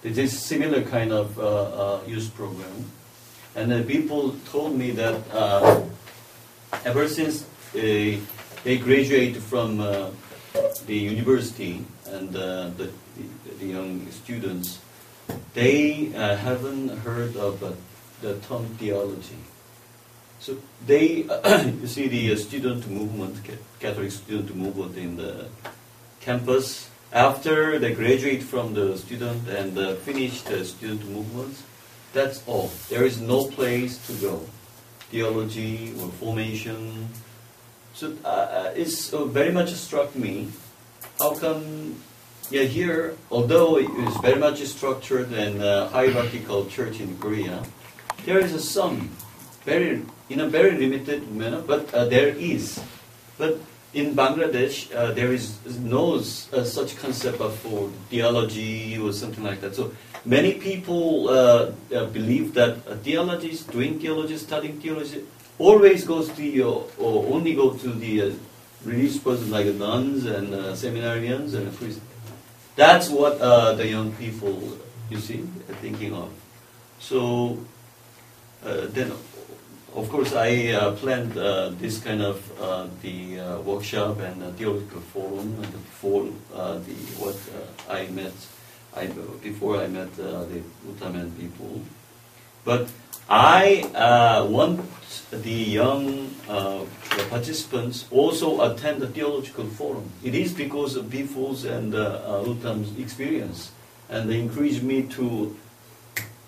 this similar kind of youth program, and the people told me that ever since they graduated from the university, and the young students, they haven't heard of the term theology. So they, you see the student movement, Catholic student movement in the campus, after they graduate from the student and finish the student movement, that's all. There is no place to go. Theology or formation. So it's very much struck me. How come, here, although it is very much structured and hierarchical church in Korea, there is some in a very limited manner, but there is. But in Bangladesh, there is no such concept of for theology or something like that. So many people believe that doing theology, studying theology, always goes to or only go to the religious person like nuns and seminarians and priests. That's what the young people, you see, are thinking of. So then, of course, I planned this kind of the workshop and theological forum before before I met the Uttaman people. But I want the young participants also attend the theological forum. It is because of Biful's and Uttam's experience, and they encouraged me to.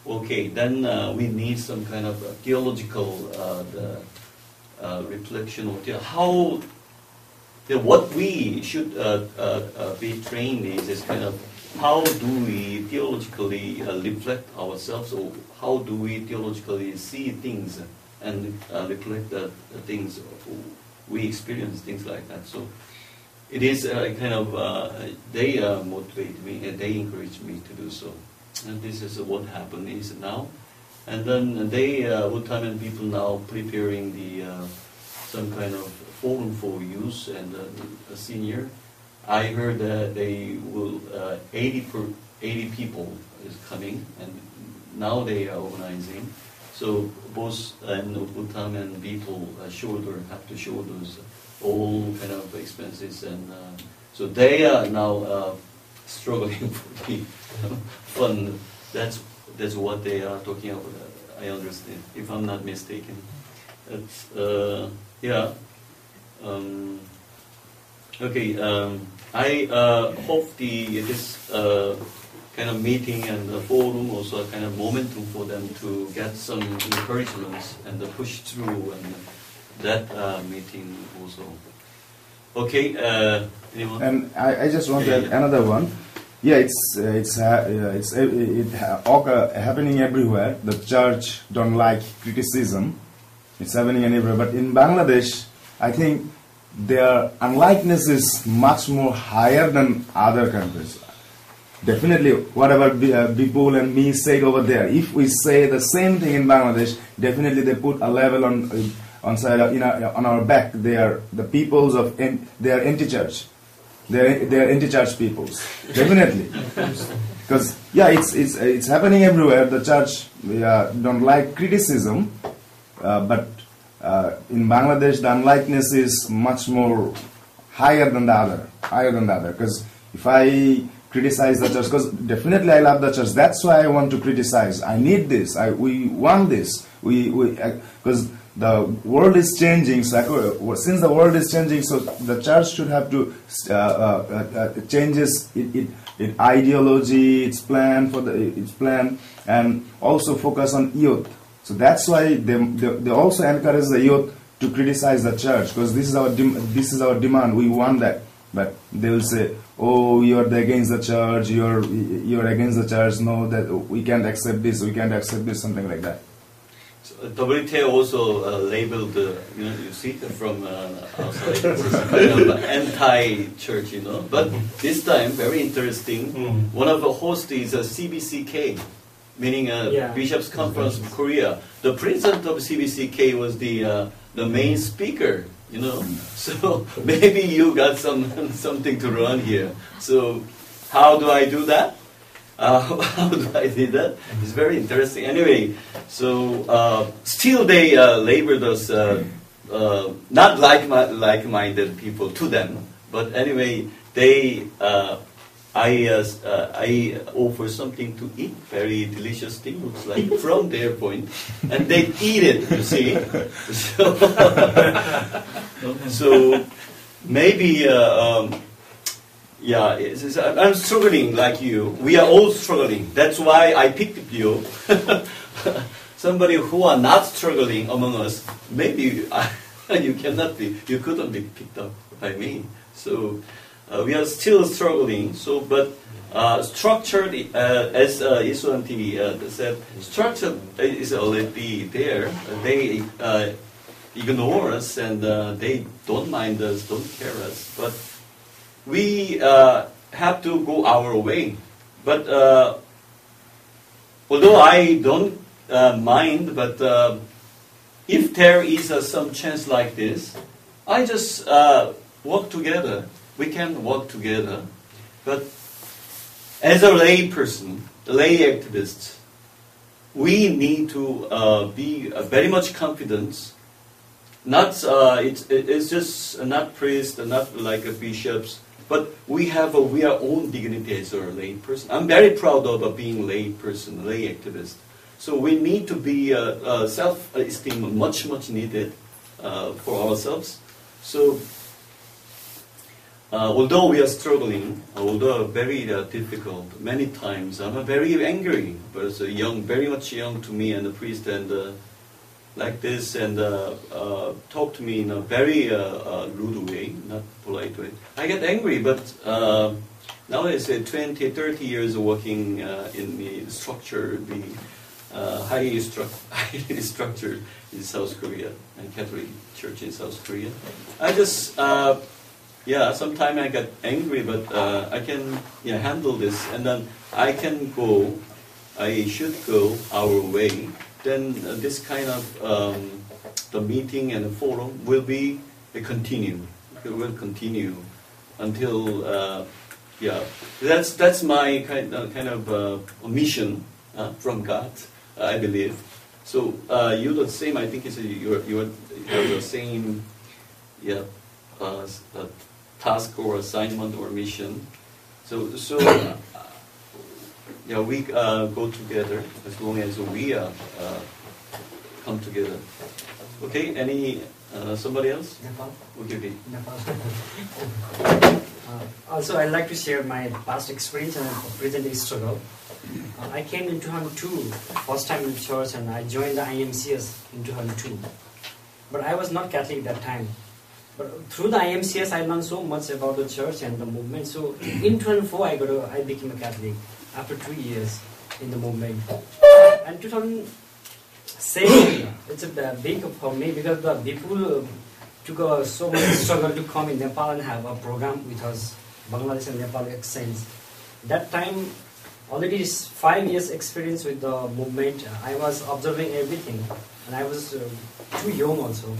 Okay, then we need some kind of theological reflection of how what we should be trained is kind of how do we theologically reflect ourselves, or how do we theologically see things and reflect the things we experience, things like that. So it is kind of they motivate me and they encourage me to do so. And this is what happened is now, and then they Uttaman people now preparing the some kind of forum for youth and senior. I heard that they will 80 people is coming, and now they are organizing. So both Uttaman people have to shoulder all kind of expenses, and so they are now struggling for the fund. That's what they are talking about. I understand, if I'm not mistaken. It's okay. I hope this kind of meeting and the forum also a kind of momentum for them to get some encouragements and push through and that meeting also. Okay. Anyone? And I just want to add another one. Yeah, it's happening everywhere. The church don't like criticism. It's happening everywhere. But in Bangladesh, I think their unlikeness is much more higher than other countries. definitely whatever Bipul and me said over there, if we say the same thing in Bangladesh, definitely they put a level on our back. They are the peoples of they are anti-church. They are anti-church peoples. Definitely, because it's happening everywhere. The church don't like criticism, but in Bangladesh the unlikeness is much more higher than the other. Because if I criticize the church, because definitely I love the church. That's why I want to criticize. I need this. We want this. Because the world is changing. So since the world is changing, so the church should have to changes its ideology, its plan and also focus on youth. So that's why they also encourage the youth to criticize the church, because this is our demand. We want that. But they will say, "Oh, you are against the church. You're against the church. No, that we can't accept this. We can't accept this." Something like that. So, WTA also labeled, you see from outside, it's kind of anti-church, But this time, very interesting. One of the hosts is a CBCK, meaning Bishops' Conference of Korea. The president of CBCK was the main speaker. So maybe you got something to run here. So how do I do that? How do I do that? It's very interesting. Anyway, so still they labeled us not like-minded people to them, but anyway, I offer something to eat, very delicious thing, looks like, from their point, and they eat it, you see. So maybe, I'm struggling like you. We are all struggling. That's why I picked you. Somebody who are not struggling among us, maybe you couldn't be picked up by me. So we are still struggling. So, but structured, as Isuanti said, structure is already there. They ignore us and they don't mind us, don't care us. But we have to go our way. But although I don't mind, but if there is some chance like this, I just work together. We can work together. But as a lay person, lay activist, we need to be very much confident. Not it's just not priests, not like bishops, but we have our own dignity as a lay person. I'm very proud of being lay person, lay activist. So we need to be self-esteem much needed for ourselves. So although we are struggling, although very difficult, many times I'm very angry. But very much young to me, and a priest and like this, and talk to me in a very rude way, not polite way. I get angry, but nowadays 20, 30 years working in the structure, the highly structured in South Korea, and Catholic Church in South Korea. I just, sometimes I get angry, but I can handle this, and then I should go our way. Then this kind of the meeting and the forum will continue. It will continue until that's my kind of mission from God, I believe. So you the same. I think you have the same task or assignment or mission. So we go together as long as we come together. Okay, any somebody else? Nepal. Okay. Nepal. Also, I'd like to share my past experience and present struggle. I came in 2002, first time in church, and I joined the IMCS in 2002. But I was not Catholic at that time. But through the IMCS, I learned so much about the church and the movement. So in 2004, I became a Catholic after 2 years in the movement. And 2007, it's a big for me because the people took so much struggle to come in Nepal and have a program with us, Bangladesh and Nepal exchange. That time, already 5 years experience with the movement. I was observing everything, and I was too young also.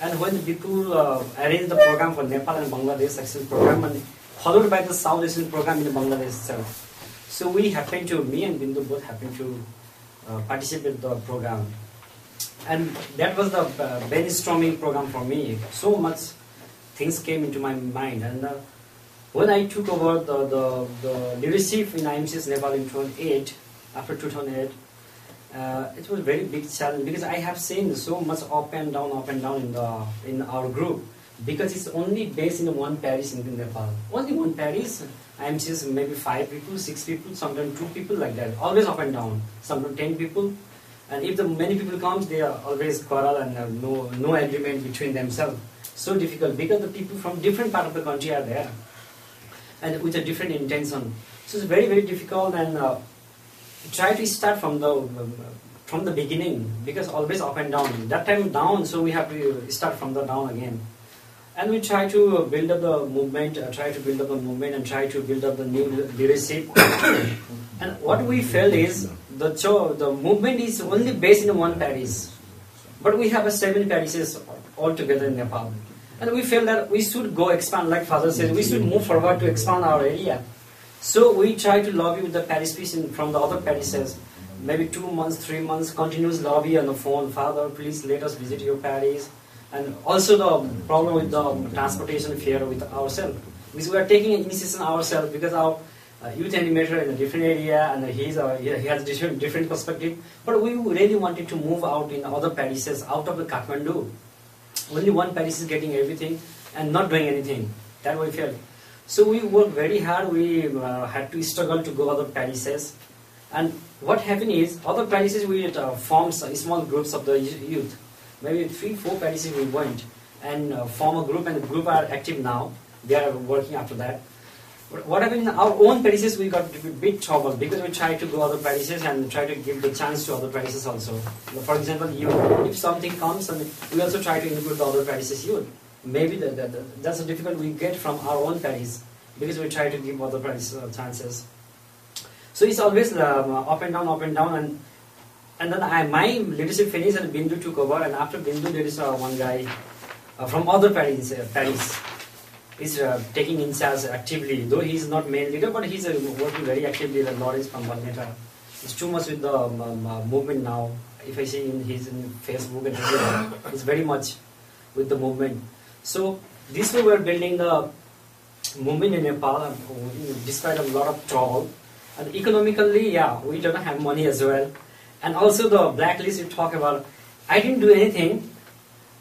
And when people arranged the program for Nepal and Bangladesh exchange program, and followed by the South Asian program in Bangladesh itself, so me and Bindu both happened to participate in the program. And that was the brainstorming program for me. So much things came into my mind. And when I took over the leadership in IMCS Nepal in 2008, after 2008, it was a very big challenge because I have seen so much up and down in our group, because it's only based in one parish in Nepal. Only one parish. IMCS maybe 5 people, 6 people, sometimes 2 people, like that. Always up and down. Sometimes 10 people. And if the many people comes, they are always quarrel and have no agreement between themselves. So difficult because the people from different part of the country are there, and with a different intention. So it's very, very difficult, and try to start from the beginning, because always up and down. That time down, so we have to start from the down again. And we try to build up the movement, and try to build up the new leadership. And what we felt is the movement is only based in one parish, but we have 7 parishes all together in Nepal. And we felt that we should go expand, like Father said, we should move forward to expand our area. So we try to lobby with the parish priest from the other parishes. Maybe 2 months, 3 months, continuous lobby on the phone. Father, please let us visit your parish. And also the problem with the transportation fare with ourselves. Because we are taking an initiation ourselves, because our youth animator in a different area, and he has different perspective. But we really wanted to move out in other parishes, out of the Kathmandu. Only one parish is getting everything and not doing anything. That we felt. So we worked very hard. We had to struggle to go other parishes. And what happened is, other parishes we formed small groups of the youth. Maybe 3-4 parishes we went and form a group, and the group are active now. They are working after that. But what happened in our own parishes, we got a big trouble, because we tried to go other parishes and try to give the chance to other parishes also. For example, if something comes, and we also try to include the other parishes youth. Maybe that's a difficult we get from our own parish, because we try to give other parishes chances. So it's always up and down, and then my leadership finished and Bindu took over, and after Bindu there is one guy from other parish. He's taking in charge actively, though he's not main leader, but he's working very actively. The Lawrence from Balneta. It's too much with the movement now. If I see he's in Facebook and everywhere, it's very much with the movement. So this way we are building the movement in Nepal, despite a lot of trouble. And economically, yeah, we don't have money as well. And also the blacklist you talk about, I didn't do anything.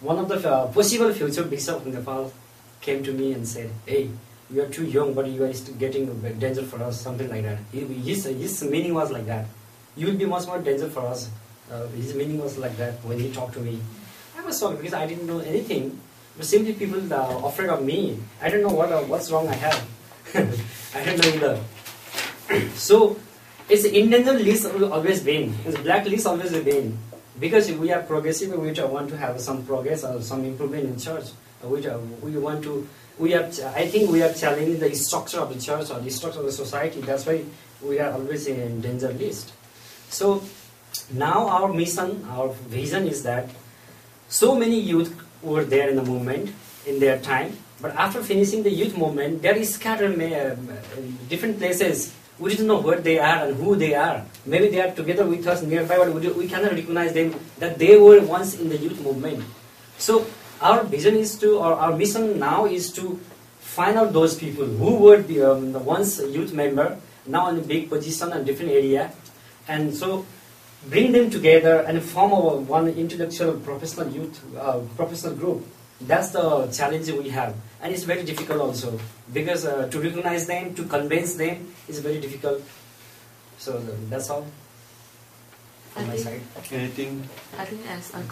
One of the possible future bishop of Nepal came to me and said, "Hey, you are too young, but you are getting danger for us," something like that. His meaning was like that. You will be much more danger for us. His meaning was like that when he talked to me. I was shocked because I didn't know anything. But simply people are afraid of me. I don't know what's wrong I have. I don't know either. So it's endangered list will always been. It's black list always been. Because we are progressive, we want to have some progress or some improvement in church. I think we are challenging the structure of the church or the structure of the society. That's why we are always in danger list. So now our mission, our vision is that so many youth were there in the movement in their time, but after finishing the youth movement, there is scattered different places. We don't know where they are and who they are. Maybe they are together with us nearby, but we cannot recognize them that they were once in the youth movement. So our vision is to, or our mission now is to find out those people who were the once youth member, now in a big position and different area, and so bring them together and form one intellectual professional youth professional group. That's the challenge we have, and it's very difficult also because to recognize them, to convince them is very difficult. So that's all on my side. Anything? I think as a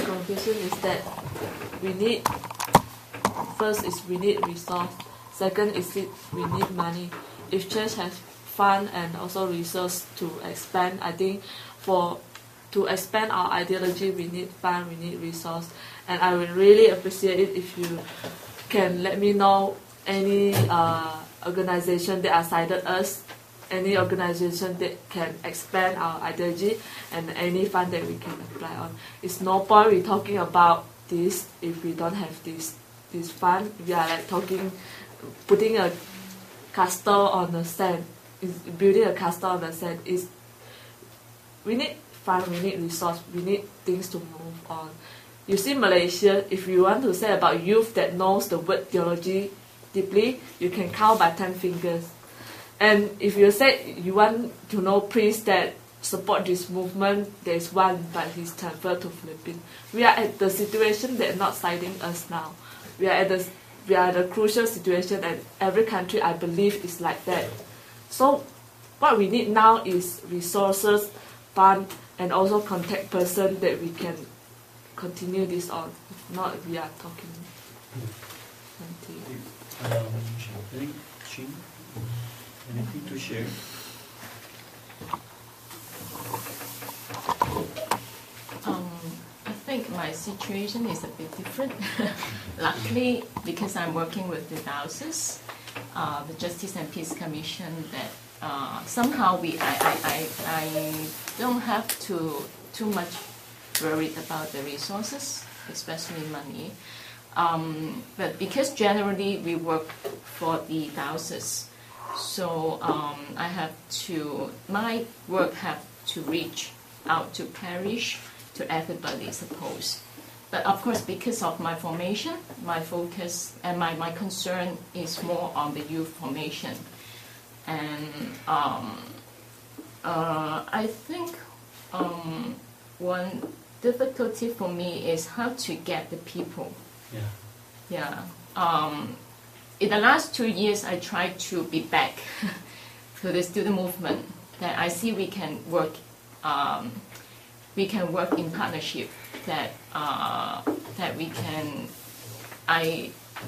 conclusion is that we need, first is we need resource, second is we need money. If church has fund and also resource to expand, I think to expand our ideology, we need fund, we need resource, and I would really appreciate it if you can let me know any organization that assided us, any organization that can expand our ideology, and any fund that we can apply on. It's no point we talking about this if we don't have this fund. We are like putting a castle on the sand. Building a castle on the sand is. We need fund, we need resource, we need things to move on. You see Malaysia, if you want to say about youth that knows the word theology deeply, you can count by 10 fingers. And if you say you want to know priests that support this movement, there is one, but he's transferred to Philippines. We are at the situation that not siding us now. We are at the crucial situation, and every country, I believe, is like that. So what we need now is resources, fund, and also contact person that we can continue this on. If not, we are talking empty. Anything to share? I think my situation is a bit different. Luckily, because I'm working with the diocese, the Justice and Peace Commission, that somehow I don't have too much worried about the resources, especially money. But because generally we work for the diocese, so my work have to reach out to parish, to everybody, suppose. But of course, because of my formation, my focus and my concern is more on the youth formation. And I think one difficulty for me is how to get the people. Yeah. In the last 2 years, I tried to be back to the student movement. That I see we can work in partnership. That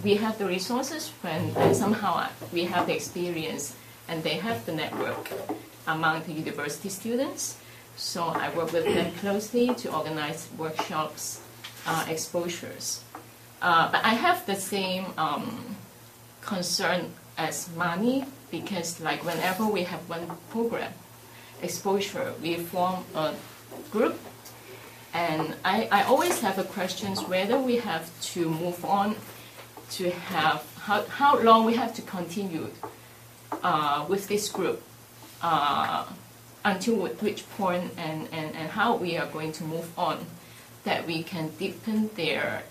we have the resources, and somehow we have the experience, and they have the network among the university students. So I work with them closely to organize workshops, exposures. But I have the same concern as Mani, because like whenever we have one program, exposure, we form a group. And I always have a question whether we have to move on to have, how long we have to continue with this group until which point and how we are going to move on, that we can deepen their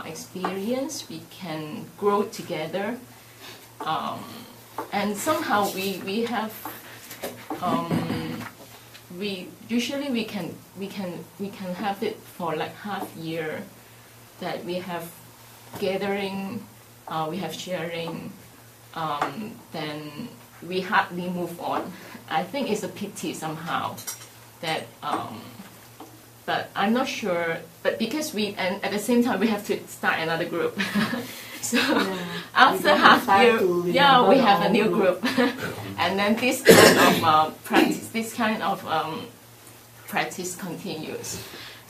experience, we can grow together, and somehow we have we can have it for like half year, that we have gathering, we have sharing, then we hardly move on. I think it's a pity somehow that, but I'm not sure. But because and at the same time we have to start another group. So after half year, we have a new group, and then this kind of practice continues,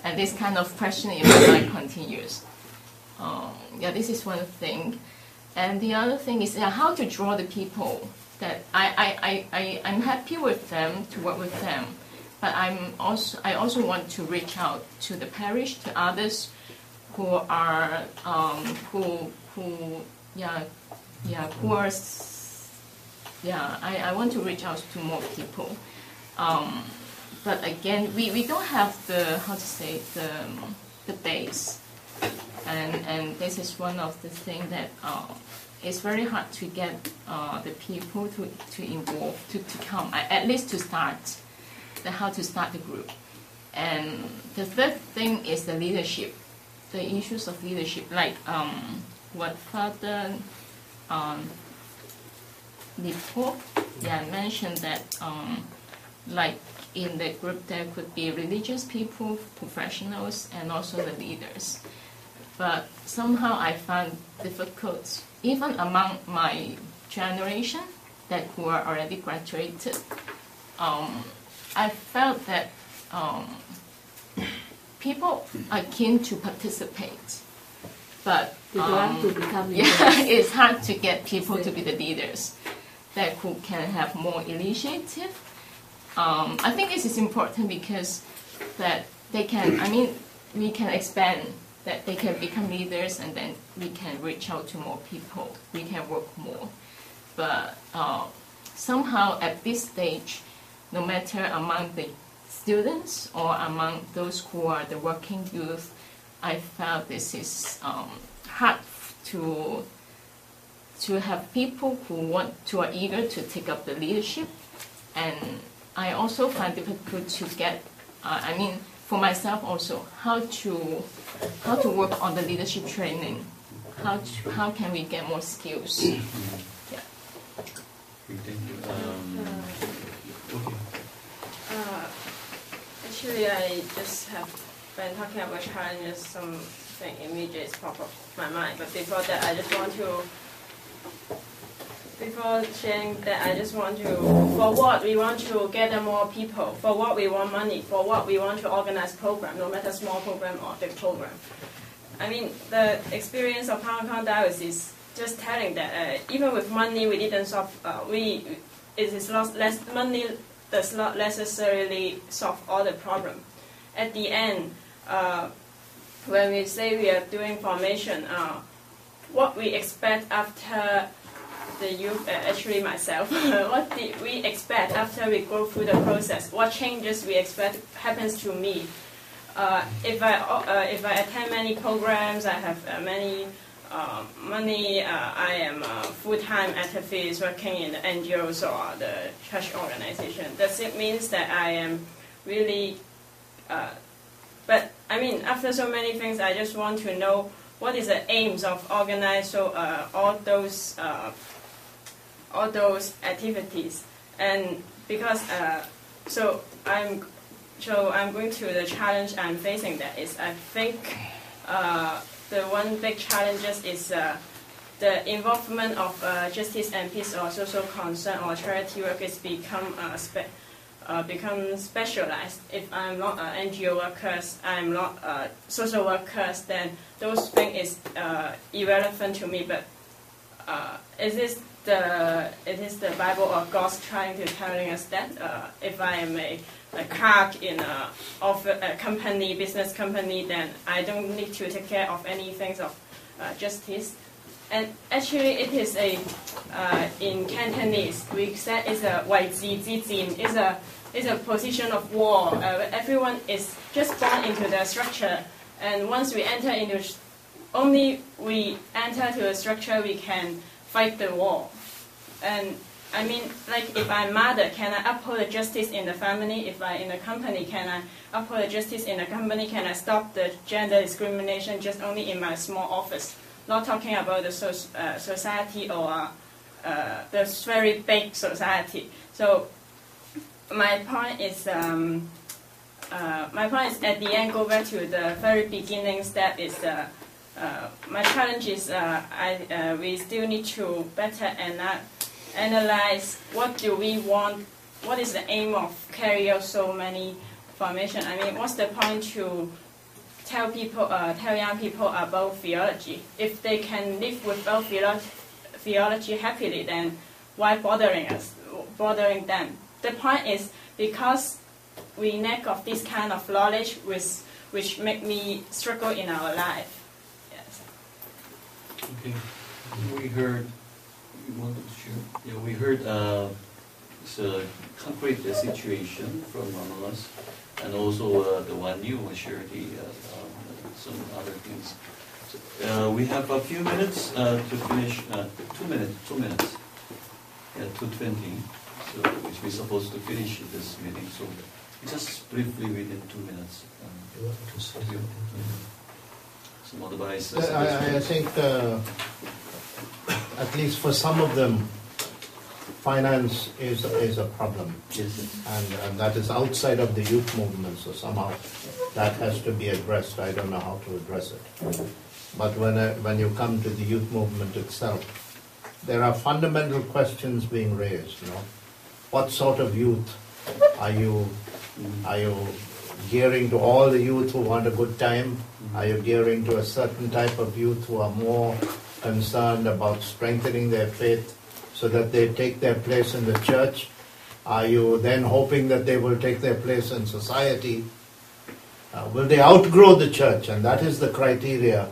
and this kind of questioning in my mind continues. This is one thing, and the other thing is how to draw the people. That I'm happy with them, to work with them, but I also want to reach out to the parish, to others who are I want to reach out to more people. But again, we don't have the base, and this is one of the things that it's very hard to get the people to involve, to come, at least to start, how to start the group. And the third thing is the leadership, the issues of leadership, like what Father Nipo mentioned, that like in the group there could be religious people, professionals, and also the leaders. But somehow I find difficult, even among my generation that who are already graduated, I felt that people are keen to participate. But They don't have to become leaders. yeah, it's hard to get people to be the leaders that who can have more initiative. I think this is important because that they can. I mean, we can expand that they can become leaders, and then we can reach out to more people. We can work more, but somehow at this stage, no matter among the students or among those who are the working youth, I felt this is hard to have people who are eager to take up the leadership, and I also find it difficult to get. I mean, for myself also, how to work on the leadership training. How can we get more skills? Yeah. Thank you. Actually, I just have been talking about challenges. Something immediate pop up my mind. But before that, I just want to. Before sharing that, I just want to. For what we want to gather more people. For what we want money. For what we want to organize program, no matter small program or big program. I mean, the experience of Hong Kong diocese just telling that even with money, we didn't solve. It is less money does not necessarily solve all the problem. At the end, when we say we are doing formation, what we expect after the youth, actually myself, what did we expect after we go through the process? What changes we expect happens to me? If I attend many programs, I have many money, I am full-time activist working in the NGOs or the church organization. Does it mean that I am really, but I mean, after so many things, I just want to know what is the aims of organize all those activities. And because, I'm going to the challenge I'm facing. That is, I think the one big challenge is the involvement of justice and peace or social concern or charity work is become specialized. If I'm not NGO workers, I'm not social workers, then those things is irrelevant to me. But it is the Bible or God's trying to telling us that if I am a clerk in a company, business company, then I don't need to take care of anything of justice. And actually, it is in Cantonese we said it's a 位置之戰, is a position of war. Everyone is just born into the structure, and once we enter into the structure, we can fight the war. And I mean, like if I'm mother, can I uphold the justice in the family? If I'm in a company, can I uphold the justice in the company? Can I stop the gender discrimination just only in my small office? Not talking about the society or the very big society. So my point is at the end, go back to the very beginning step is my challenge is we still need to better analyze what do we want, what is the aim of carry out so many formation. I mean, what's the point to tell young people about theology? If they can live without theology happily, then why bothering them? The point is because we lack of this kind of knowledge which make me struggle in our life. Yes. Okay. We heard. You wanted to share? Yeah, we heard it's a concrete situation from among us, and also the one you shared some other things. So, we have a few minutes to finish. 2 minutes. Yeah, 2:20. So we're supposed to finish this meeting. So just briefly within 2 minutes. Some advice. I think at least for some of them, finance is a problem. Yes. And that is outside of the youth movement, so somehow that has to be addressed. I don't know how to address it. But when you come to the youth movement itself, there are fundamental questions being raised. What sort of youth are you gearing to all the youth who want a good time? Are you gearing to a certain type of youth who are more concerned about strengthening their faith so that they take their place in the church? Are you then hoping that they will take their place in society? Will they outgrow the church? And that is the criteria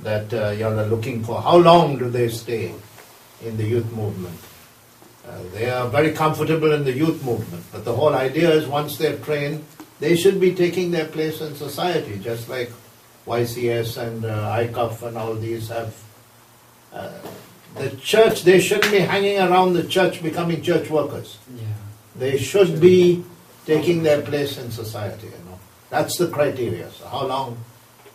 that you all are looking for. How long do they stay in the youth movement? They are very comfortable in the youth movement, but the whole idea is once they're trained, they should be taking their place in society, just like YCS and ICUF and all these have. The church, they shouldn't be hanging around the church becoming church workers. Yeah. They should be taking their place in society, you know. That's the criteria. So how long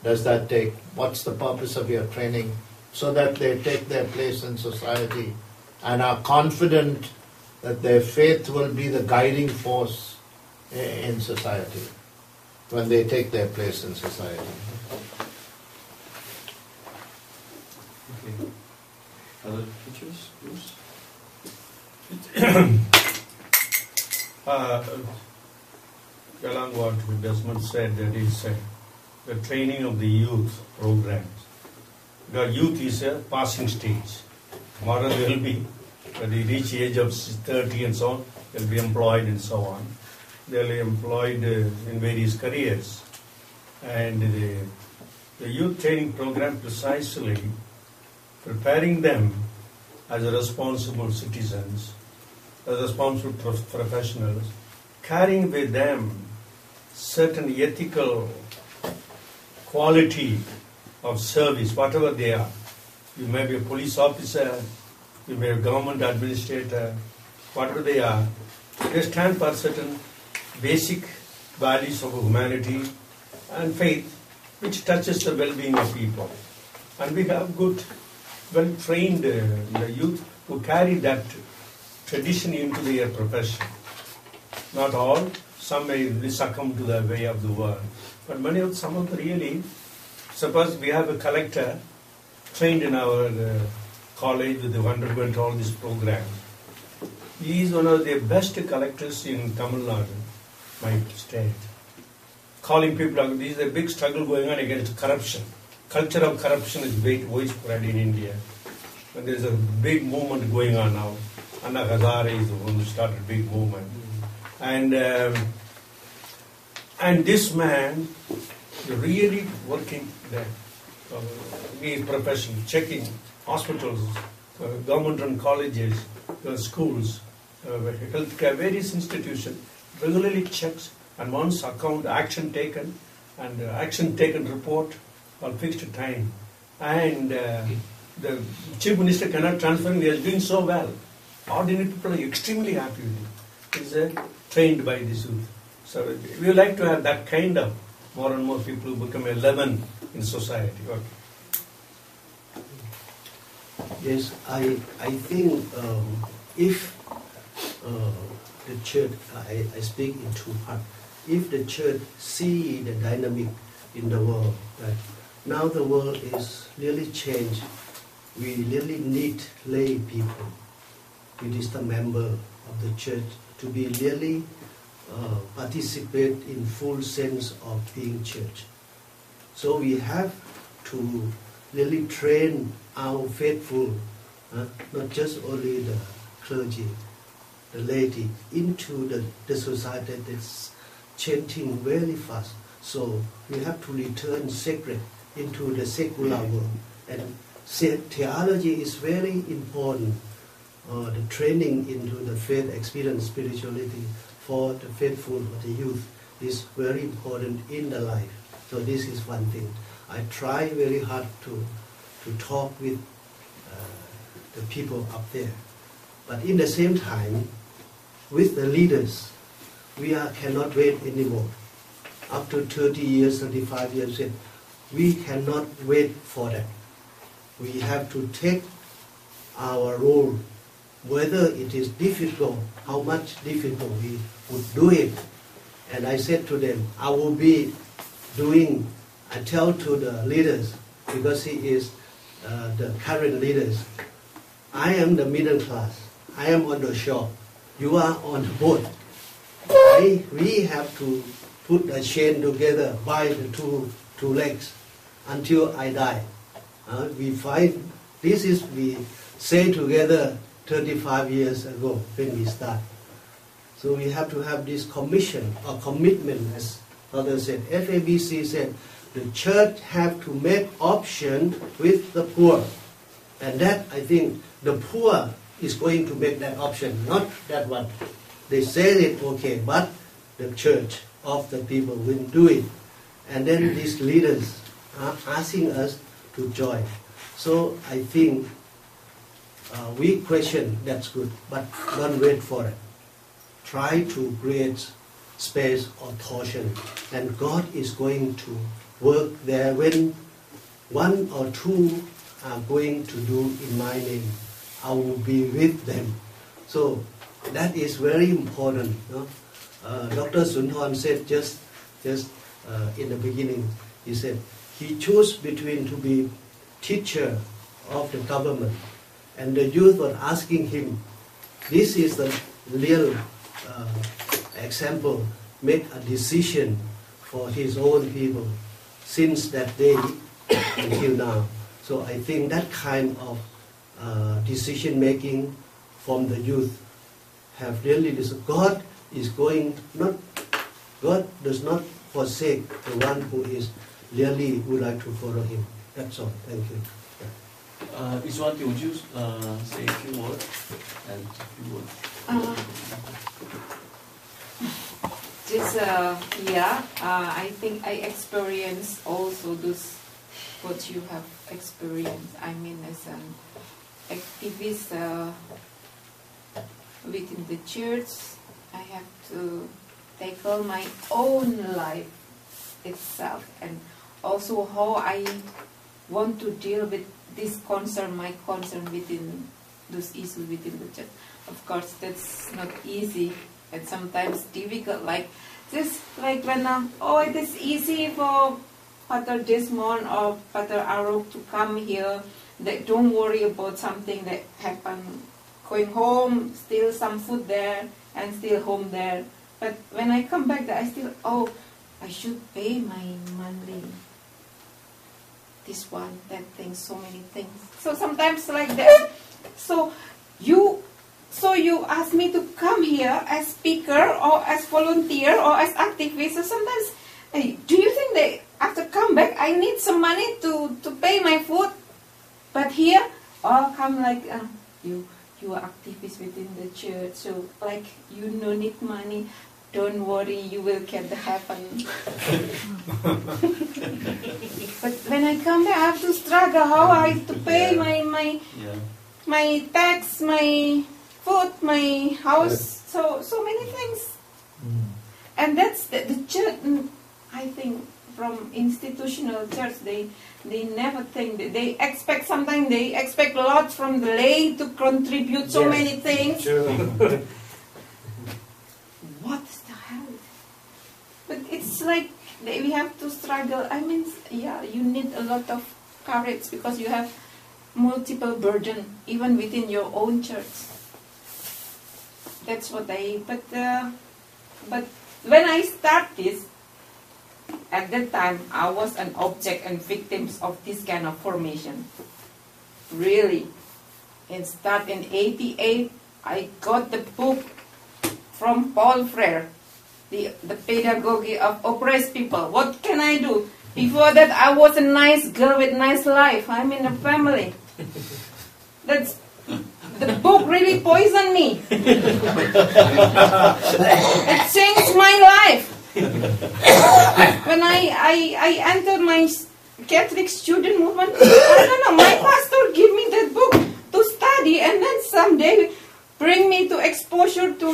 does that take? What's the purpose of your training? So that they take their place in society and are confident that their faith will be the guiding force in society when they take their place in society. Okay. Other teachers, Bruce? Along what Desmond said, that is the training of the youth programs. The youth is a passing stage. Tomorrow they will be, when they reach the age of 30 and so on, they'll be employed and so on. They'll be employed in various careers. And the youth training program precisely preparing them as responsible citizens, as responsible professionals, carrying with them certain ethical quality of service, whatever they are. You may be a police officer, you may be a government administrator, whatever they are. They stand for certain basic values of humanity and faith, which touches the well-being of people. And we have good, well-trained youth who carry that tradition into their profession. Not all, some may succumb to the way of the world. But some of the really, suppose we have a collector trained in our college who underwent all these programs. He is one of the best collectors in Tamil Nadu, my state. Calling people out, there is a big struggle going on against corruption. Culture of corruption is widespread in India. And there is a big movement going on now. Anna Hazare is the one who started a big movement. And this man is really working there. His profession, checking hospitals, government-run colleges, schools, healthcare, various institutions, regularly checks, and once action taken, and action taken report for fixed time. And the chief minister cannot transfer him, he is doing so well. Ordinary people are extremely happy with him. He is trained by this youth. So we would like to have that kind of more and more people who become a leaven in society. Okay. Yes, I think if the church, I speak in two parts. If the church see the dynamic in the world, that now the world is really changed, we really need lay people, which is the member of the church, to be really participate in full sense of being church. So we have to really train our faithful, not just only the clergy, the laity, into the society that's changing very fast. So we have to return sacred into the secular world. And theology is very important. The training into the faith experience, spirituality for the faithful, for the youth, is very important in the life. So this is one thing. I try very hard to talk with the people up there. But in the same time, with the leaders, we cannot wait anymore. Up to 30 years, 35 years, we cannot wait for that. We have to take our role, whether it is difficult, how much difficult we would do it. And I said to them, I will be doing, I tell to the leaders, because he is the current leaders, I am the middle class, I am on the shore, you are on the boat. We have to put a chain together, bind the two legs until I die. We find this is we say together 35 years ago when we start. So we have to have this commission or commitment, as Father said. FABC said the church have to make option with the poor, and that I think the poor is going to make that option, not that one. They say it okay, but the church of the people will do it, and then these leaders are asking us to join. So I think we question, that's good, but don't wait for it. Try to create space or torsion, and God is going to work there when one or two are going to do in my name. I will be with them. So that is very important. No? Dr. Sunthorn said just in the beginning, he said he chose between to be teacher of the government, and the youth were asking him, this is the real example, make a decision for his own people since that day until now. So I think that kind of decision making from the youth have really this. God does not forsake the one who is really would like to follow him. That's all. Thank you. Iswanti, would you say a few words? And a few words. I think I experienced also this, what you have experienced. I mean, as an activist within the church, I have to tackle my own life itself, and also how I want to deal with this concern, my concern within those issues within the church. Of course, that's not easy and sometimes difficult. Like when it is easy for Father Desmond or Father Arok to come here. They don't worry about something that happened. Going home, still some food there and still home there. But when I come back, I still I should pay my monthly. This one, that thing, so many things. So sometimes like that. So you ask me to come here as speaker or as volunteer or as activist. So sometimes, do you think that after come back I need some money to pay my food? But here, come like you are activist within the church, so like you no need money. Don't worry, you will get the heaven. But when I come back, I have to struggle how I have to pay my tax, my food, my house, so many things. And that's the church. I think from institutional church, they never think that they expect. Sometimes they expect a lot from the lay to contribute so many things. What is the hell? But it's like we have to struggle. I mean, you need a lot of courage because you have multiple burden even within your own church. That's what but when I start this, at that time I was an object and victims of this kind of formation. Really. And start in 88, I got the book from Paul Freire, the pedagogy of oppressed people. What can I do? Before that, I was a nice girl with nice life. I'm in a family. The book really poisoned me. It changed my life. When I entered my Catholic student movement, I don't know, my pastor gave me that book to study, and then someday bring me to exposure to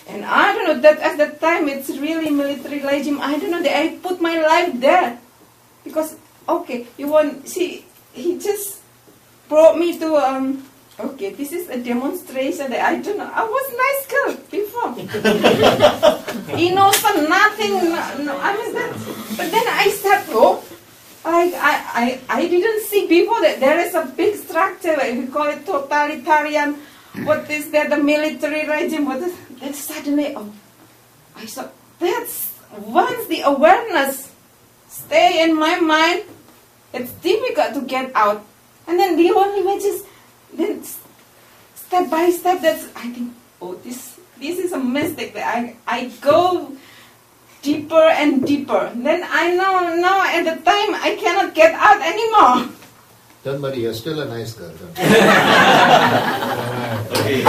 and I don't know, that at that time it's really military regime. I don't know, that I put my life there. Because, he just brought me to, this is a demonstration that I don't know. I was a nice girl before. Innocent, nothing, I mean that. But then I start, I didn't see before that there is a big structure, we call it totalitarian. What is that, the military regime? Then suddenly, I thought, once the awareness stay in my mind, it's difficult to get out. And then the only way is then step by step. That's I think. Oh, this is a mistake that I go deeper and deeper. Then I know now at the time I cannot get out anymore. Don't worry, you're still a nice girl. Okay.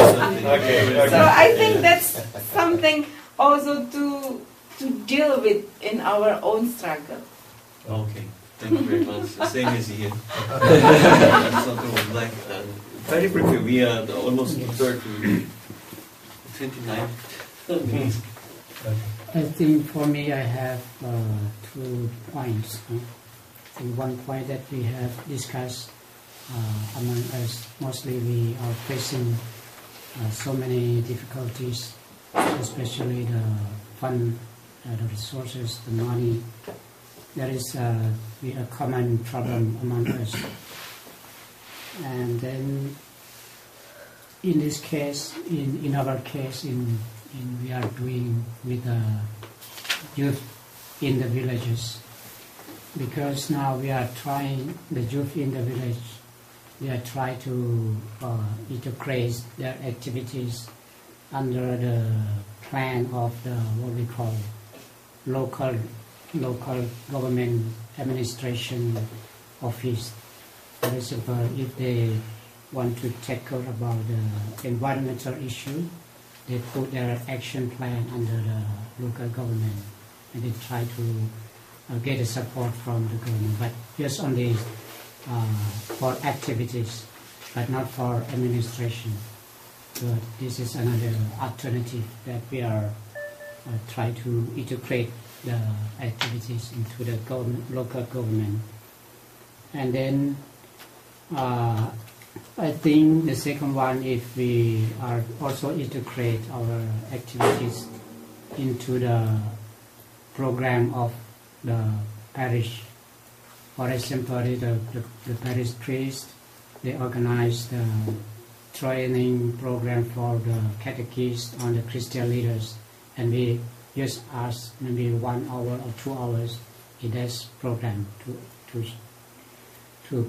So I think that's something also to deal with in our own struggle. Okay. Thank you very much. The same as here. Something like very briefly, we are almost 29 minutes. I think for me, I have 2 points. I think one point that we have discussed among us, mostly we are facing so many difficulties, especially the fund, the resources, the money. There is a common problem among us. And then in this case, in our case, we are doing with the youth in the villages, because now we are trying, the youth in the village, we are trying to integrate their activities under the plan of the what we call local government administration office. For example, if they want to tackle about the environmental issue, they put their action plan under the local government, and they try to get the support from the government, but just only for activities, but not for administration. So this is another alternative that we are trying to integrate the activities into the local government. And then I think the second one, if we are also integrate our activities into the program of the parish. For example, the parish priest, they organize the training program for the catechists on the Christian leaders, and we just ask maybe 1 hour or 2 hours in this program to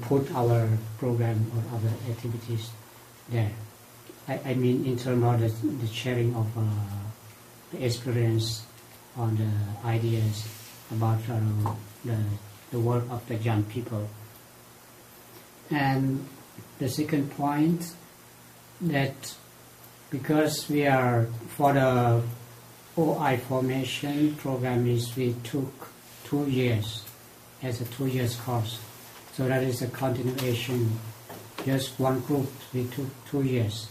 put our program or other activities there. I mean in terms of the sharing of the experience on the ideas about the work of the young people. And the second point, that because we are, for the OI formation program, is we took 2 years as a 2 years course. So that is a continuation. Just one group, we took 2 years.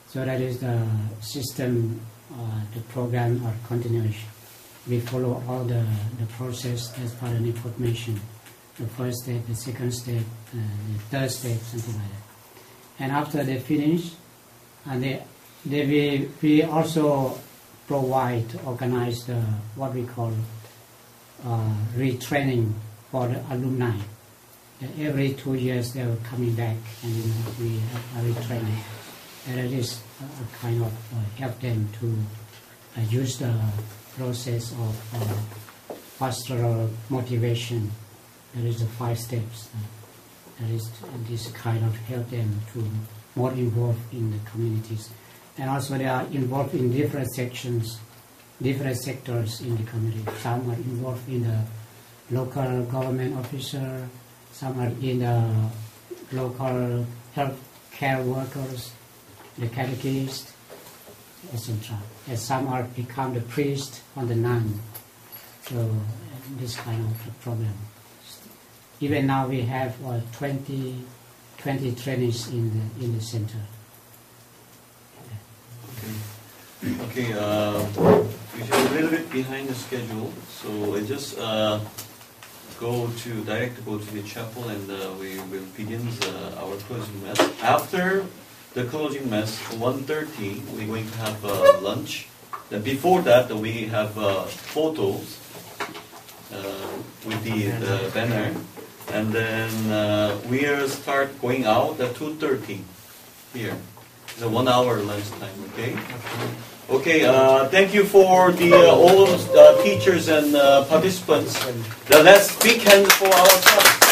So that is the system, the program or continuation. We follow all the process as per the information. The first step, the second step, the third step, something like that. And after they finish, and we also provide, organize the what we call retraining for the alumni. Every 2 years they are coming back, and we are retraining. And it is a kind of help them to use the process of pastoral motivation. There is the 5 steps. That is this kind of help them to more involved in the communities. And also they are involved in different sections, different sectors in the community. Some are involved in the local government officer, some are in the local health care workers, the catechists, etc. And some are become the priest or the nun. So this kind of a problem. Even now we have 20 trainees in the center. Okay, we're a little bit behind the schedule, so I just go to the chapel, and we will begin our closing mass. After the closing mass, 1:30, we're going to have lunch. Then before that, we have photos with the banner, and then we'll start going out at 2:30 here. It's a 1 hour lunch time, okay? Okay, thank you for the all teachers and participants. Now let's big hand for ourselves.